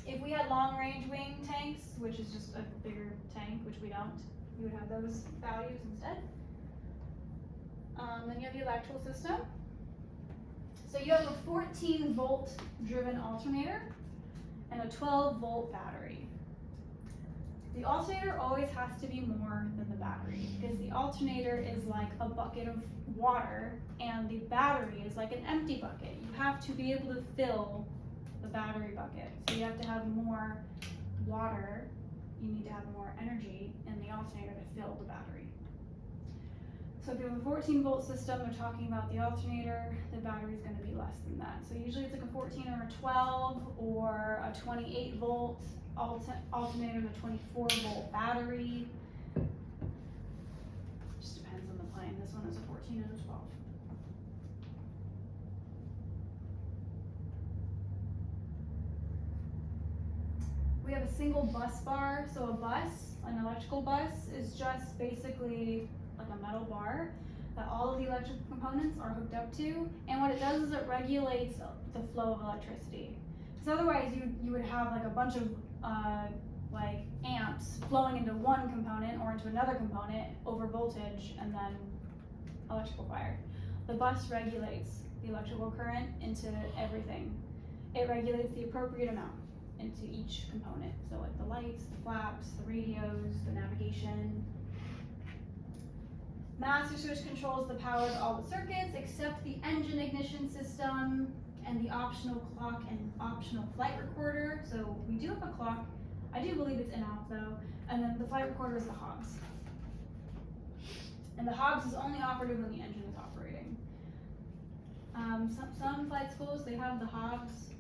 Speaker 1: If we had long range wing tanks, which is just a bigger tank, which we don't, you would have those values instead. Then you have the electrical system. So you have a 14 volt driven alternator and a 12 volt battery. The alternator always has to be more than the battery, because the alternator is like a bucket of water and the battery is like an empty bucket. You have to be able to fill the battery bucket. So you have to have more water, you need to have more energy in the alternator to fill the battery. So if you have a 14 volt system, they're talking about the alternator, the battery is going to be less than that. So usually it's like a 14 or a 12 or a 28 volt alternator and a 24 volt battery. Just depends on the plane. This one is a 14 and a 12. We have a single bus bar. So a bus, an electrical bus, is just basically like a metal bar that all of the electrical components are hooked up to. And what it does is it regulates the flow of electricity. Because otherwise you would have like a bunch of like amps flowing into one component or into another component over voltage and then electrical fire. The bus regulates the electrical current into everything. It regulates the appropriate amount into each component. So like the lights, the flaps, the radios, the navigation. Master switch controls the power to all the circuits except the engine ignition system and the optional clock and optional flight recorder. So we do have a clock. I do believe it's in-off though. And then the flight recorder is the hogs. And the hogs is only operative when the engine is operating. Some flight schools, they have the hogs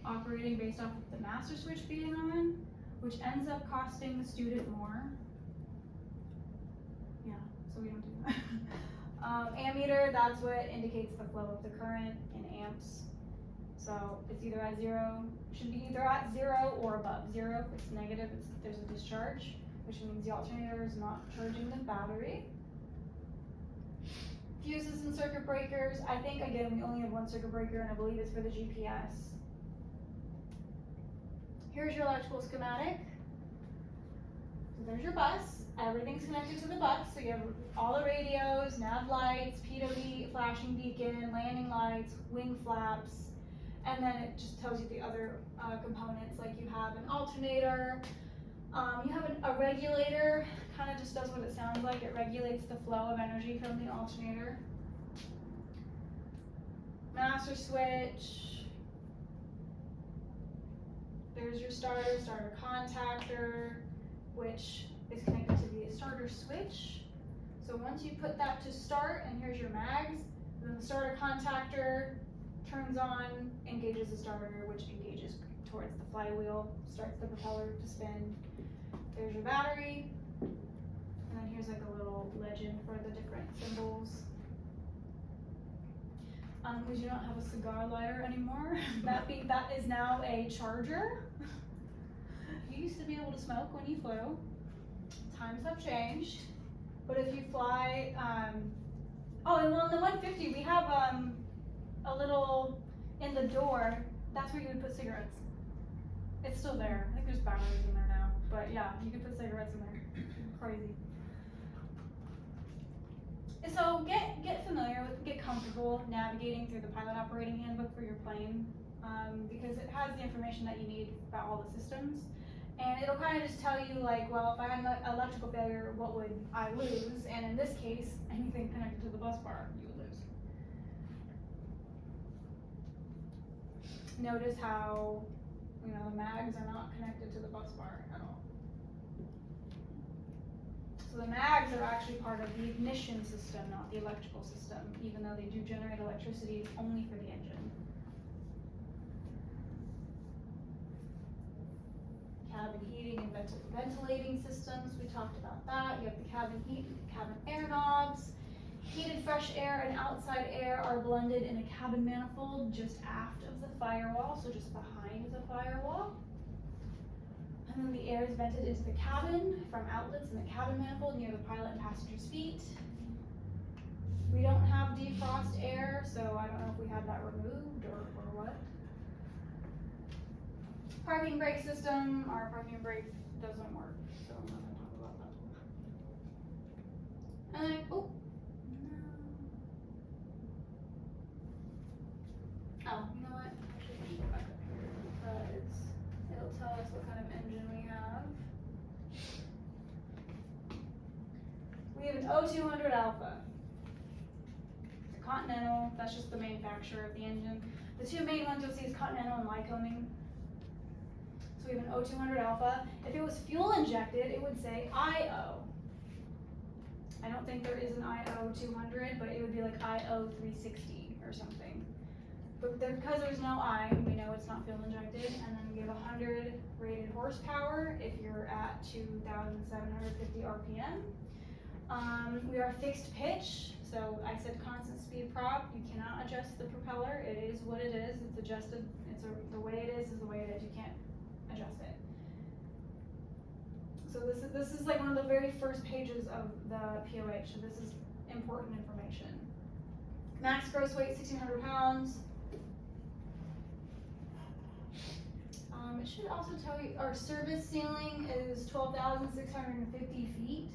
Speaker 1: operating based off of the master switch being on, which ends up costing the student more. Yeah, so we don't do that. Ammeter, that's what indicates the flow of the current in amps. So it's either at zero, should be either at 0 or above 0. If it's negative, there's a discharge, which means the alternator is not charging the battery. Fuses and circuit breakers, I think again we only have one circuit breaker and I believe it's for the GPS. Here's your electrical schematic. So there's your bus. Everything's connected to the bus. So you have all the radios, nav lights, PWD, flashing beacon, landing lights, wing flaps, and then it just tells you the other components, like you have an alternator, you have a regulator, kind of just does what it sounds like. It regulates the flow of energy from the alternator. Master switch. There's your starter contactor, which is connected to the starter switch. So once you put that to start, and here's your mags, then the starter contactor turns on, engages the starter, which engages towards the flywheel, starts the propeller to spin. There's your battery, and then here's like a little legend for the different symbols. We do not have a cigar lighter anymore. That is now a charger. You used to be able to smoke when you flew. Times have changed. But if you fly, oh, and well, in the 150 we have a little in the door. That's where you would put cigarettes. It's still there. I think there's batteries in there now. But yeah, you could put cigarettes in there. Crazy. So get familiar with, get comfortable navigating through the pilot operating handbook for your plane, because it has the information that you need about all the systems, and it'll kind of just tell you like, well, if I had an electrical failure, what would I lose? And in this case, anything connected to the bus bar, you would lose. Notice how, the mags are not connected to the bus bar at all. So the mags are actually part of the ignition system, not the electrical system, even though they do generate electricity only for the engine. Cabin heating and ventilating systems, we talked about that. You have the cabin heat, cabin air knobs. Heated fresh air and outside air are blended in a cabin manifold just aft of the firewall, so just behind the firewall. And then the air is vented into the cabin from outlets in the cabin manifold near the pilot and passenger's feet. We don't have defrost air, so I don't know if we had that removed or what. Parking brake system, our parking brake doesn't work, so I'm not gonna talk about that. And then, oh, you know what? Actually, let me go back up here because it'll tell us what kind of engine we have. We have an O200 Alpha. It's a Continental, that's just the manufacturer of the engine. The two main ones you'll see is Continental and Lycoming. So we have an O200 Alpha. If it was fuel injected, it would say IO. I don't think there is an IO 200, but it would be like IO 360 or something. But because there's no I, we know it's not fuel injected. And then we have 100 rated horsepower if you're at 2,750 RPM. We are fixed pitch, so I said constant speed prop. You cannot adjust the propeller. It is what it is. It's adjusted. The way it is the way it is. You can't adjust it. So this is like one of the very first pages of the POH. So this is important information. Max gross weight 1,600 pounds. It should also tell you our service ceiling is 12,650 feet.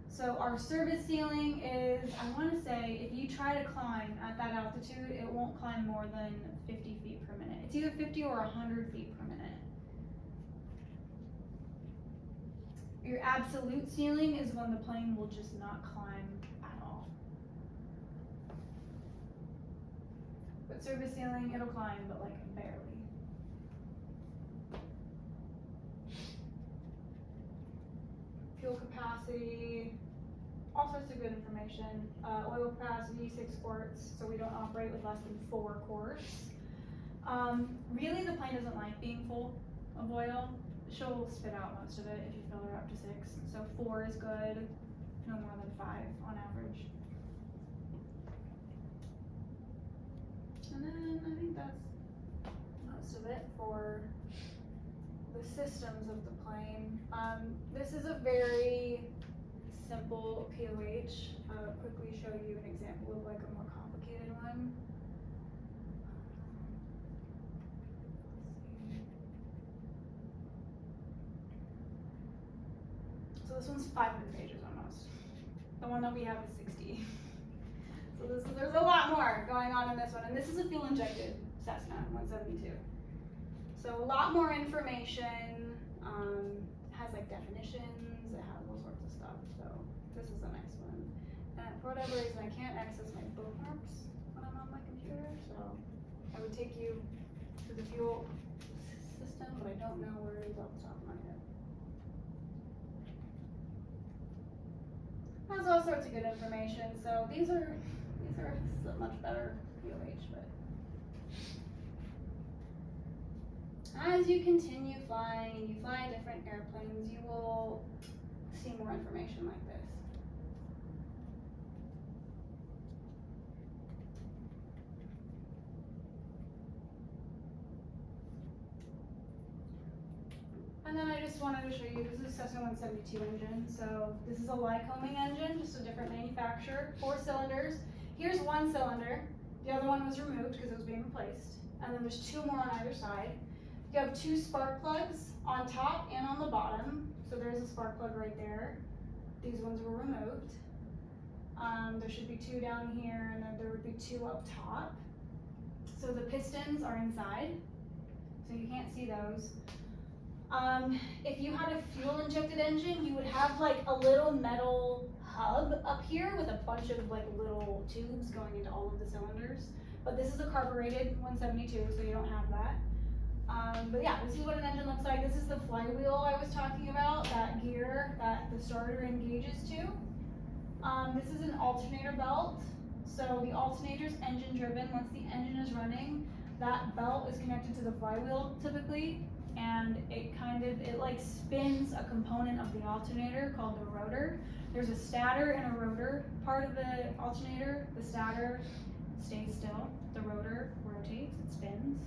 Speaker 1: So our service ceiling is, I want to say, if you try to climb at that altitude, it won't climb more than 50 feet per minute. It's either 50 or 100 feet per minute. Your absolute ceiling is when the plane will just not climb at all. But service ceiling, it'll climb, but like barely. Fuel capacity, all sorts of good information. Oil capacity, 6 quarts, so we don't operate with less than 4 quarts. Really the plane doesn't like being full of oil. She'll spit out most of it if you fill her up to 6. So 4 is good, no more than 5 on average. And then I think that's most of it for the systems of the plane. This is a very simple POH. I'll quickly show you an example of like a more complicated one. So this one's 500 pages almost. The one that we have is 60. So there's a lot more going on in this one, and this is a fuel injected Cessna 172. So a lot more information, has like definitions, it has all sorts of stuff, so this is a nice one. And for whatever reason I can't access my bookmarks when I'm on my computer, so I would take you to the fuel system, but I don't know where it is off the top of my head. Has all sorts of good information, so these are much better POH, but as you continue flying and you fly different airplanes, you will see more information like this. And then I just wanted to show you, this is a Cessna 172 engine. So this is a Lycoming engine, just a different manufacturer, 4 cylinders. Here's 1 cylinder. The other one was removed because it was being replaced. And then there's 2 more on either side. You have 2 spark plugs on top and on the bottom. So there's a spark plug right there. These ones were removed. There should be 2 down here, and then there would be 2 up top. So the pistons are inside, so you can't see those. If you had a fuel injected engine, you would have like a little metal hub up here with a bunch of like little tubes going into all of the cylinders. But this is a carbureted 172, so you don't have that. But yeah, this is what an engine looks like. This is the flywheel I was talking about, that gear that the starter engages to. This is an alternator belt. So the alternator's engine driven. Once the engine is running, that belt is connected to the flywheel typically, and it like spins a component of the alternator called the rotor. There's a stator and a rotor part of the alternator. The stator stays still, the rotor rotates, it spins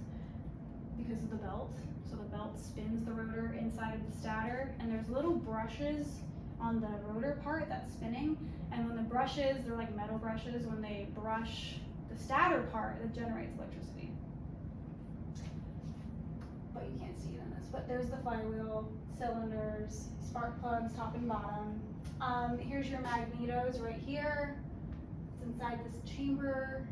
Speaker 1: because of the belt. So the belt spins the rotor inside of the stator, and there's little brushes on the rotor part that's spinning, and when the brushes, they're like metal brushes, when they brush the stator part, it generates electricity. But you can't see it in this, but there's the flywheel, cylinders, spark plugs, top and bottom. Here's your magnetos right here. It's inside this chamber.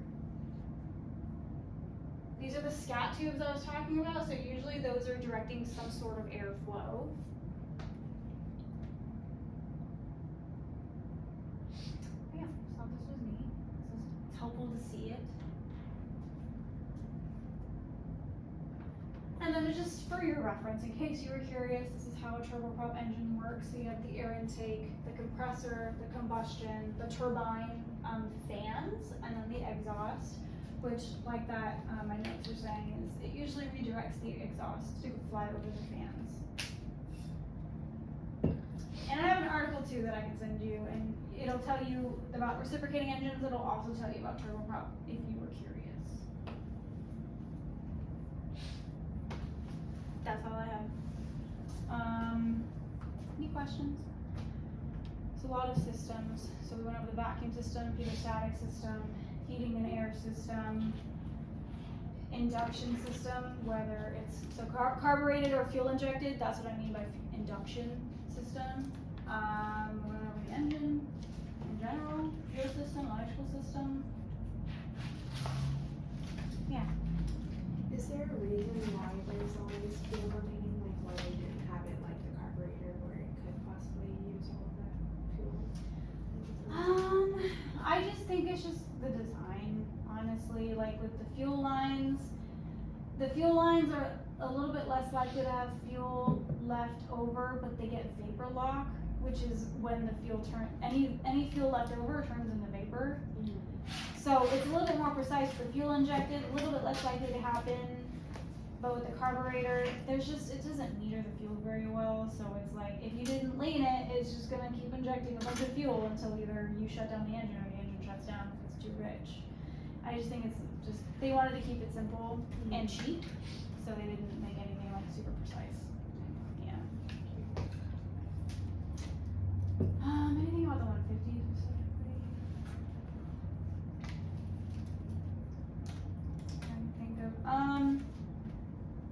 Speaker 1: These are the scat tubes I was talking about, so usually those are directing some sort of airflow. Yeah, so this was neat. It's helpful to see it. And then just for your reference, in case you were curious, this is how a turboprop engine works. So you have the air intake, the compressor, the combustion, the turbine, fans, and then the exhaust, which, like that, my notes are saying, is it usually redirects the exhaust to fly over the fans. And I have an article too that I can send you, and it'll tell you about reciprocating engines. It'll also tell you about turboprop if you were curious. That's all I have. Any questions? It's a lot of systems. So we went over the vacuum system, pedostatic system, heating and air system, induction system, whether it's carbureted or fuel injected. That's what I mean by induction system. We went over the engine in general, fuel system, electrical system. Yeah.
Speaker 4: Is there a reason why there's always fuel remaining, like why they didn't have it like the carburetor where it could possibly use all of that fuel?
Speaker 1: I just think it's just the design, honestly. Like with the fuel lines are a little bit less likely to have fuel left over, but they get vapor lock, which is when the fuel any fuel left over turns into vapor. So it's a little bit more precise for fuel injected, a little bit less likely to happen. but with the carburetor, there's just, it doesn't meter the fuel very well, so it's like, if you didn't lean it, it's just gonna keep injecting a bunch of fuel until either you shut down the engine or the engine shuts down if it's too rich. I just think it's just, they wanted to keep it simple and cheap, so they didn't make anything like super precise. Yeah. Anything about the 150 specifically? Trying to think of,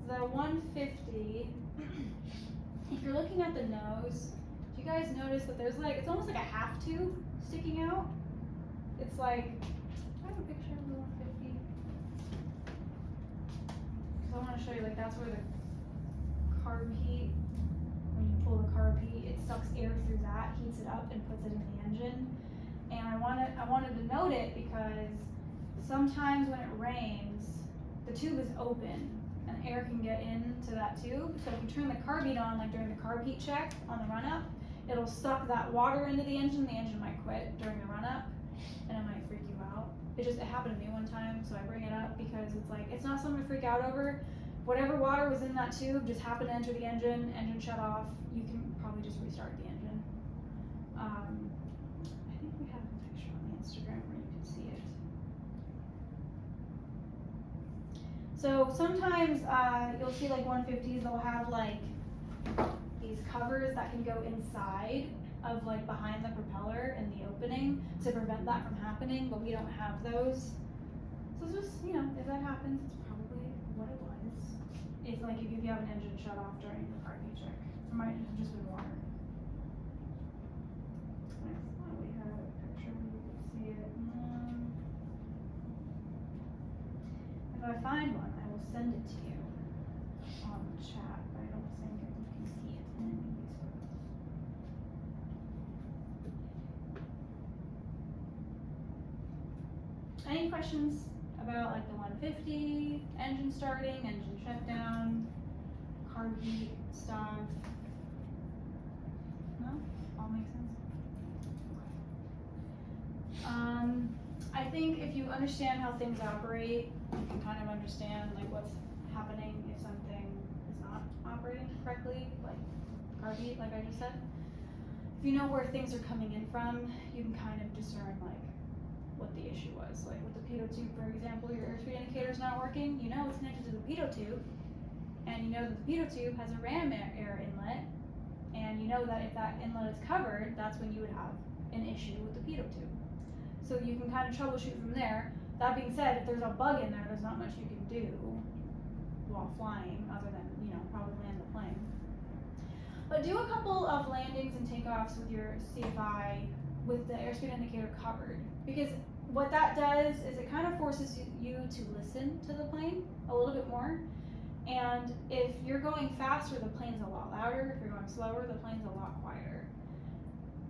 Speaker 1: the 150, if you're looking at the nose, do you guys notice that there's like, it's almost like a half tube sticking out? It's like, I have a picture of the 150. Cause I wanna show you, like, that's where the carb heat, when you pull the carb heat, it sucks air through that, heats it up and puts it in the engine. And I wanted to note it because sometimes when it rains, the tube is open and air can get into that tube. So if you turn the carb heat on, like during the carb heat check on the run up, it'll suck that water into the engine might quit during the run up and it might freak you out. It happened to me one time, so I bring it up because it's like, it's not something to freak out over. Whatever water was in that tube just happened to enter the engine shut off, you can probably just restart the engine. I think we have a picture on the Instagram where you can see it. So sometimes you'll see like 150s, they'll have like these covers that can go inside of like behind the propeller in the opening to prevent that from happening, but we don't have those. So just, you know, if that happens, it's probably what it was. It's like if you have an engine shut off during the carb heat check. It might have just been water. Next one, we have a picture where you can see it. If I find one, I will send it to you on the chat, but I don't think you can see it in any of these photos. Any questions about like the 150, engine starting, engine shutdown, carb heat stuff? No? All makes sense? I think if you understand how things operate, you can kind of understand like what's happening if something is not operating correctly, like carb heat, like I just said. If you know where things are coming in from, you can kind of discern like what the issue was. Like with the pitot tube, for example, your airspeed indicator is not working, you know it's connected to the pitot tube, and you know that the pitot tube has a ram air inlet, and you know that if that inlet is covered, that's when you would have an issue with the pitot tube. So you can kind of troubleshoot from there. That being said, if there's a bug in there, there's not much you can do while flying other than, you know, probably land the plane. But do a couple of landings and takeoffs with your CFI with the airspeed indicator covered, because what that does is it kind of forces you to listen to the plane a little bit more. And if you're going faster, the plane's a lot louder. If you're going slower, the plane's a lot quieter.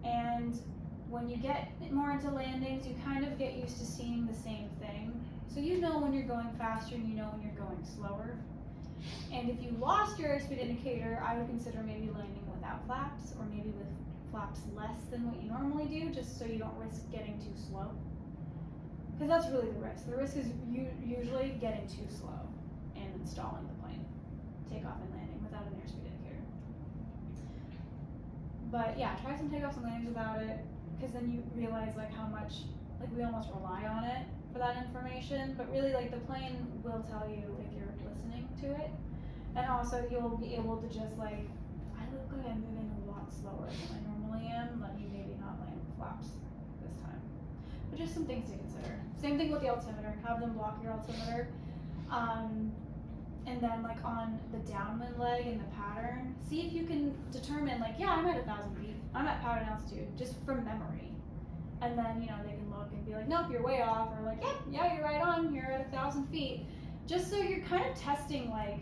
Speaker 1: And when you get more into landings, you kind of get used to seeing the same thing. So you know when you're going faster and you know when you're going slower. And if you lost your airspeed indicator, I would consider maybe landing without flaps, or maybe with flaps less than what you normally do, just so you don't risk getting too slow. Because that's really the risk. The risk is usually getting too slow and installing the plane, takeoff and landing without an airspeed indicator. But yeah, try some takeoffs and landings without it, because then you realize like how much, like we almost rely on it for that information, but really like the plane will tell you if you're listening to it. And also you'll be able to just like, I look like I'm moving a lot slower than I normally am, let me maybe not land with flaps this time. But just some things to consider. Same thing with the altimeter, have them block your altimeter. And then like on the downwind leg and the pattern, see if you can determine like, yeah, I'm at 1,000 feet, I'm at pattern altitude, just from memory. And then, you know, they can look and be like, nope, you're way off, or like, yeah, you're right on, you're at 1,000 feet. Just so you're kind of testing like,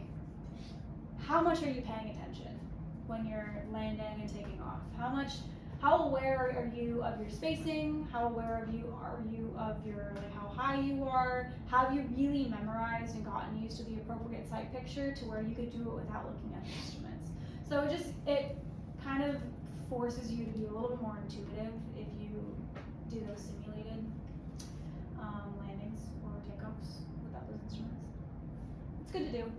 Speaker 1: how much are you paying attention when you're landing and taking off? How aware are you of your spacing? How aware are you of your, like how high you are? Have you really memorized and gotten used to the appropriate sight picture to where you could do it without looking at the instruments? So it kind of forces you to be a little bit more intuitive if you do those simulated landings or takeoffs without those instruments. It's good to do.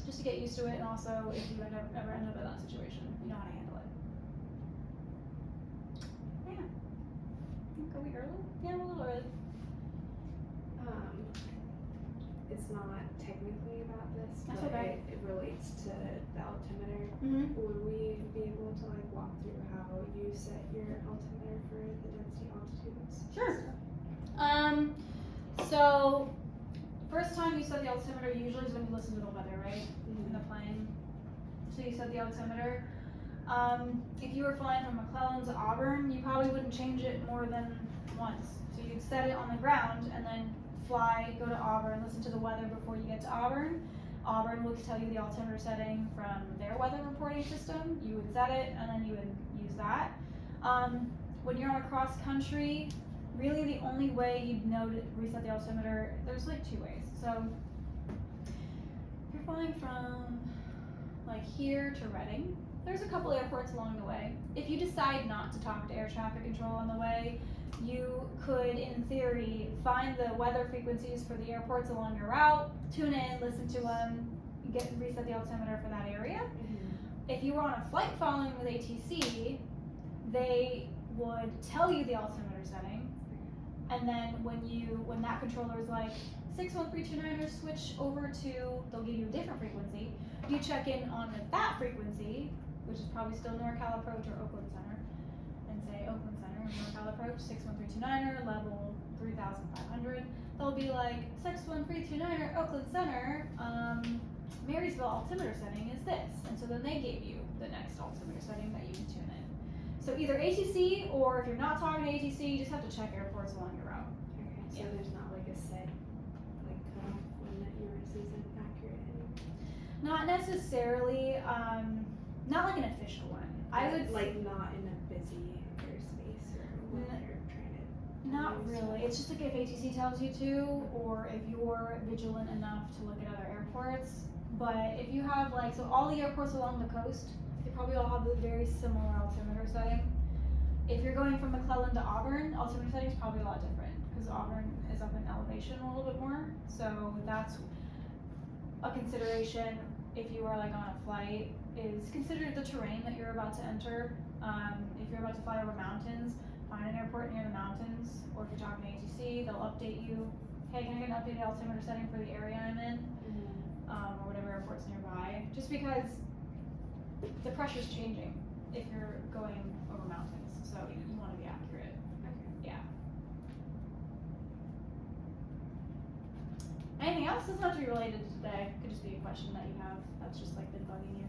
Speaker 1: just to get used to it, and also if you ever end up in that situation, you know how to handle it. Yeah. Are we early? Yeah, we're a little early.
Speaker 4: It's not technically about this,
Speaker 1: That's
Speaker 4: but
Speaker 1: okay.
Speaker 4: it relates to the altimeter.
Speaker 1: Mm-hmm.
Speaker 4: Would we be able to like walk through how you set your altimeter for the density altitudes?
Speaker 1: Sure. So first time you set the altimeter usually is when you listen to the weather, right? In the plane. So you set the altimeter. If you were flying from McClellan to Auburn, you probably wouldn't change it more than once. So you'd set it on the ground and then fly, go to Auburn, listen to the weather before you get to Auburn. Auburn will tell you the altimeter setting from their weather reporting system. You would set it and then you would use that. When you're on a cross country, really the only way you'd know to reset the altimeter, there's like two ways. So if you're flying from like here to Reading, there's a couple airports along the way. If you decide not to talk to air traffic control on the way, you could, in theory, find the weather frequencies for the airports along your route, tune in, listen to them, reset the altimeter for that area. If you were on a flight following with ATC, they would tell you the altimeter setting, and then when that controller is like 61329 switch over to, they'll give you a different frequency. You check in on that frequency, which is probably still NorCal approach or Oakland Center, and say Oakland Center or NorCal approach 61329 level 3500. They'll be like 61329 Oakland Center, Marysville altimeter setting is this, and so then they gave you the next altimeter setting that you can tune in. So either ATC, or if you're not talking to ATC, you just have to check airports along your route.
Speaker 4: Okay, so
Speaker 1: Yeah.
Speaker 4: there's not like a set like cutoff when that yours isn't accurate anymore.
Speaker 1: Not necessarily, not like an official one. I would
Speaker 4: like not in a busy airspace or when you're trying to.
Speaker 1: Not
Speaker 4: use
Speaker 1: really. It's just like if ATC tells you to, or if you're vigilant enough to look at other airports. But if you have like, so all the airports along the coast, they probably all have a very similar altimeter setting. If you're going from McClellan to Auburn, altimeter setting is probably a lot different because Auburn is up in elevation a little bit more. So that's a consideration if you are like on a flight, is consider the terrain that you're about to enter. If you're about to fly over mountains, find an airport near the mountains, or if you're talking to ATC, they'll update you. Hey, can I get an updated altimeter setting for the area I'm in, or whatever airport's nearby? Just because the pressure's changing if you're going over mountains, so you want to be accurate.
Speaker 4: Okay.
Speaker 1: Yeah. Anything else? Doesn't have to be related to today. Could just be a question that you have that's just like been bugging you.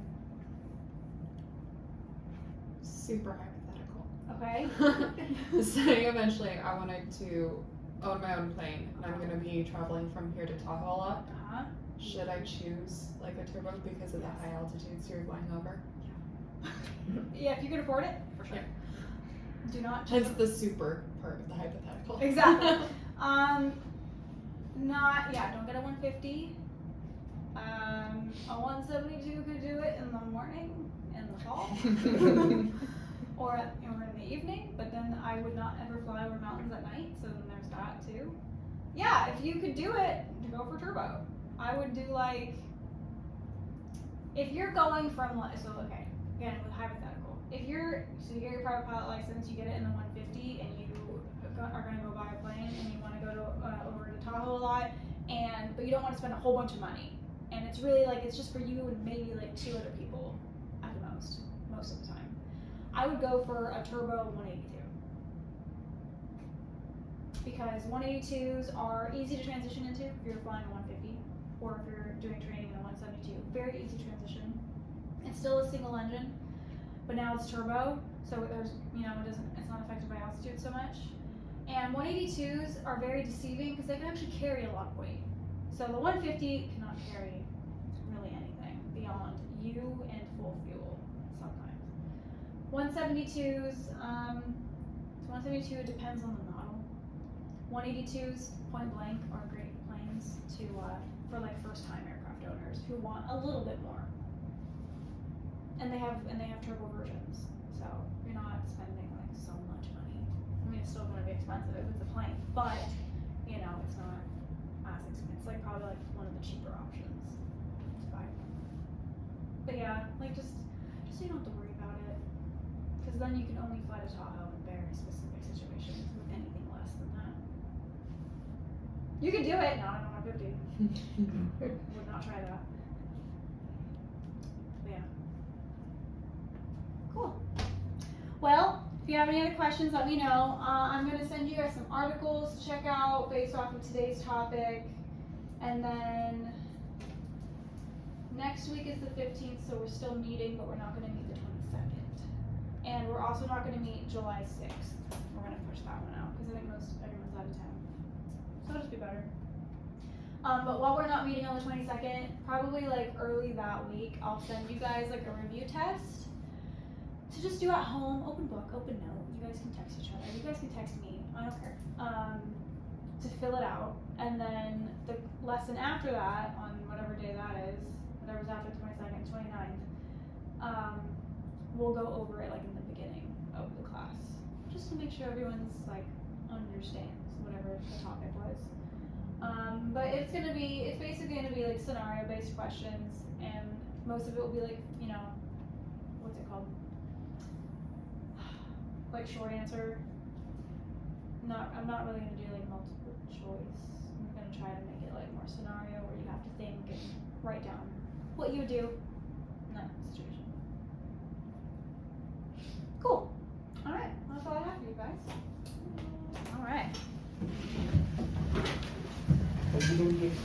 Speaker 3: Super hypothetical.
Speaker 1: Okay.
Speaker 3: Saying eventually I wanted to own my own plane and I'm gonna be traveling from here to Tahoe a lot.
Speaker 1: Uh-huh.
Speaker 3: Should I choose like a turbo because of the high altitudes you're flying over?
Speaker 1: Yeah, if you can afford it, for sure.
Speaker 3: Yeah.
Speaker 1: Do not.
Speaker 3: Hence the super part of the hypothetical.
Speaker 1: Exactly. Don't get a 150. A 172 could do it in the morning, in the fall, or in the evening. But then I would not ever fly over mountains at night. So then there's that too. Yeah, if you could do it, to go for turbo. I would do like, if you're going from okay, again with hypothetical. If so you get your private pilot license, you get it in the 150, and you are going to go buy a plane, and you want to go to over to Tahoe a lot, but you don't want to spend a whole bunch of money, and it's really like it's just for you and maybe like 2 other people at the most of the time. I would go for a turbo 182 because 182s are easy to transition into if you're flying a 150, or if you're doing training in a 172. Very easy transition. It's still a single engine, but now it's turbo, so there's it's not affected by altitude so much. And 182s are very deceiving because they can actually carry a lot of weight. So the 150 cannot carry really anything beyond you and full fuel sometimes. 172s, 172 it depends on the model. 182s, point blank, are great planes for like first time aircraft owners who want a little bit more. And they have turbo versions, so you're not spending like so much money. I mean, it's still going to be expensive if it's a plane, but it's not as expensive. It's like probably like one of the cheaper options to buy. But yeah, like just so you don't have to worry about it. Because then you can only fly to Tahoe in very specific situations with anything less than that. You can do it. No, I don't have 50. Would not try that. But yeah. Cool. Well, if you have any other questions, let me know. I'm going to send you guys some articles to check out based off of today's topic. And then next week is the 15th, so we're still meeting, but we're not going to meet the 22nd. And we're also not going to meet July 6th. We're going to push that one out because I think everyone's out of town. So it'll just be better. But while we're not meeting on the 22nd, probably like early that week, I'll send you guys like a review test to just do at home, open book, open note. You guys can text each other. You guys can text me. I don't care. To fill it out, and then the lesson after that, on whatever day that is, whatever's after the 22nd, 29th, we'll go over it like in the beginning of the class, just to make sure everyone's like understands whatever the topic was. But it's basically gonna be like scenario-based questions, and most of it will be like, you know, what's it called? Like short answer. I'm not really gonna do like multiple choice. I'm gonna try to make it like more scenario where you have to think and write down what you would do in that situation. Cool. Alright, that's all I have for you guys. Alright.
Speaker 2: But you didn't get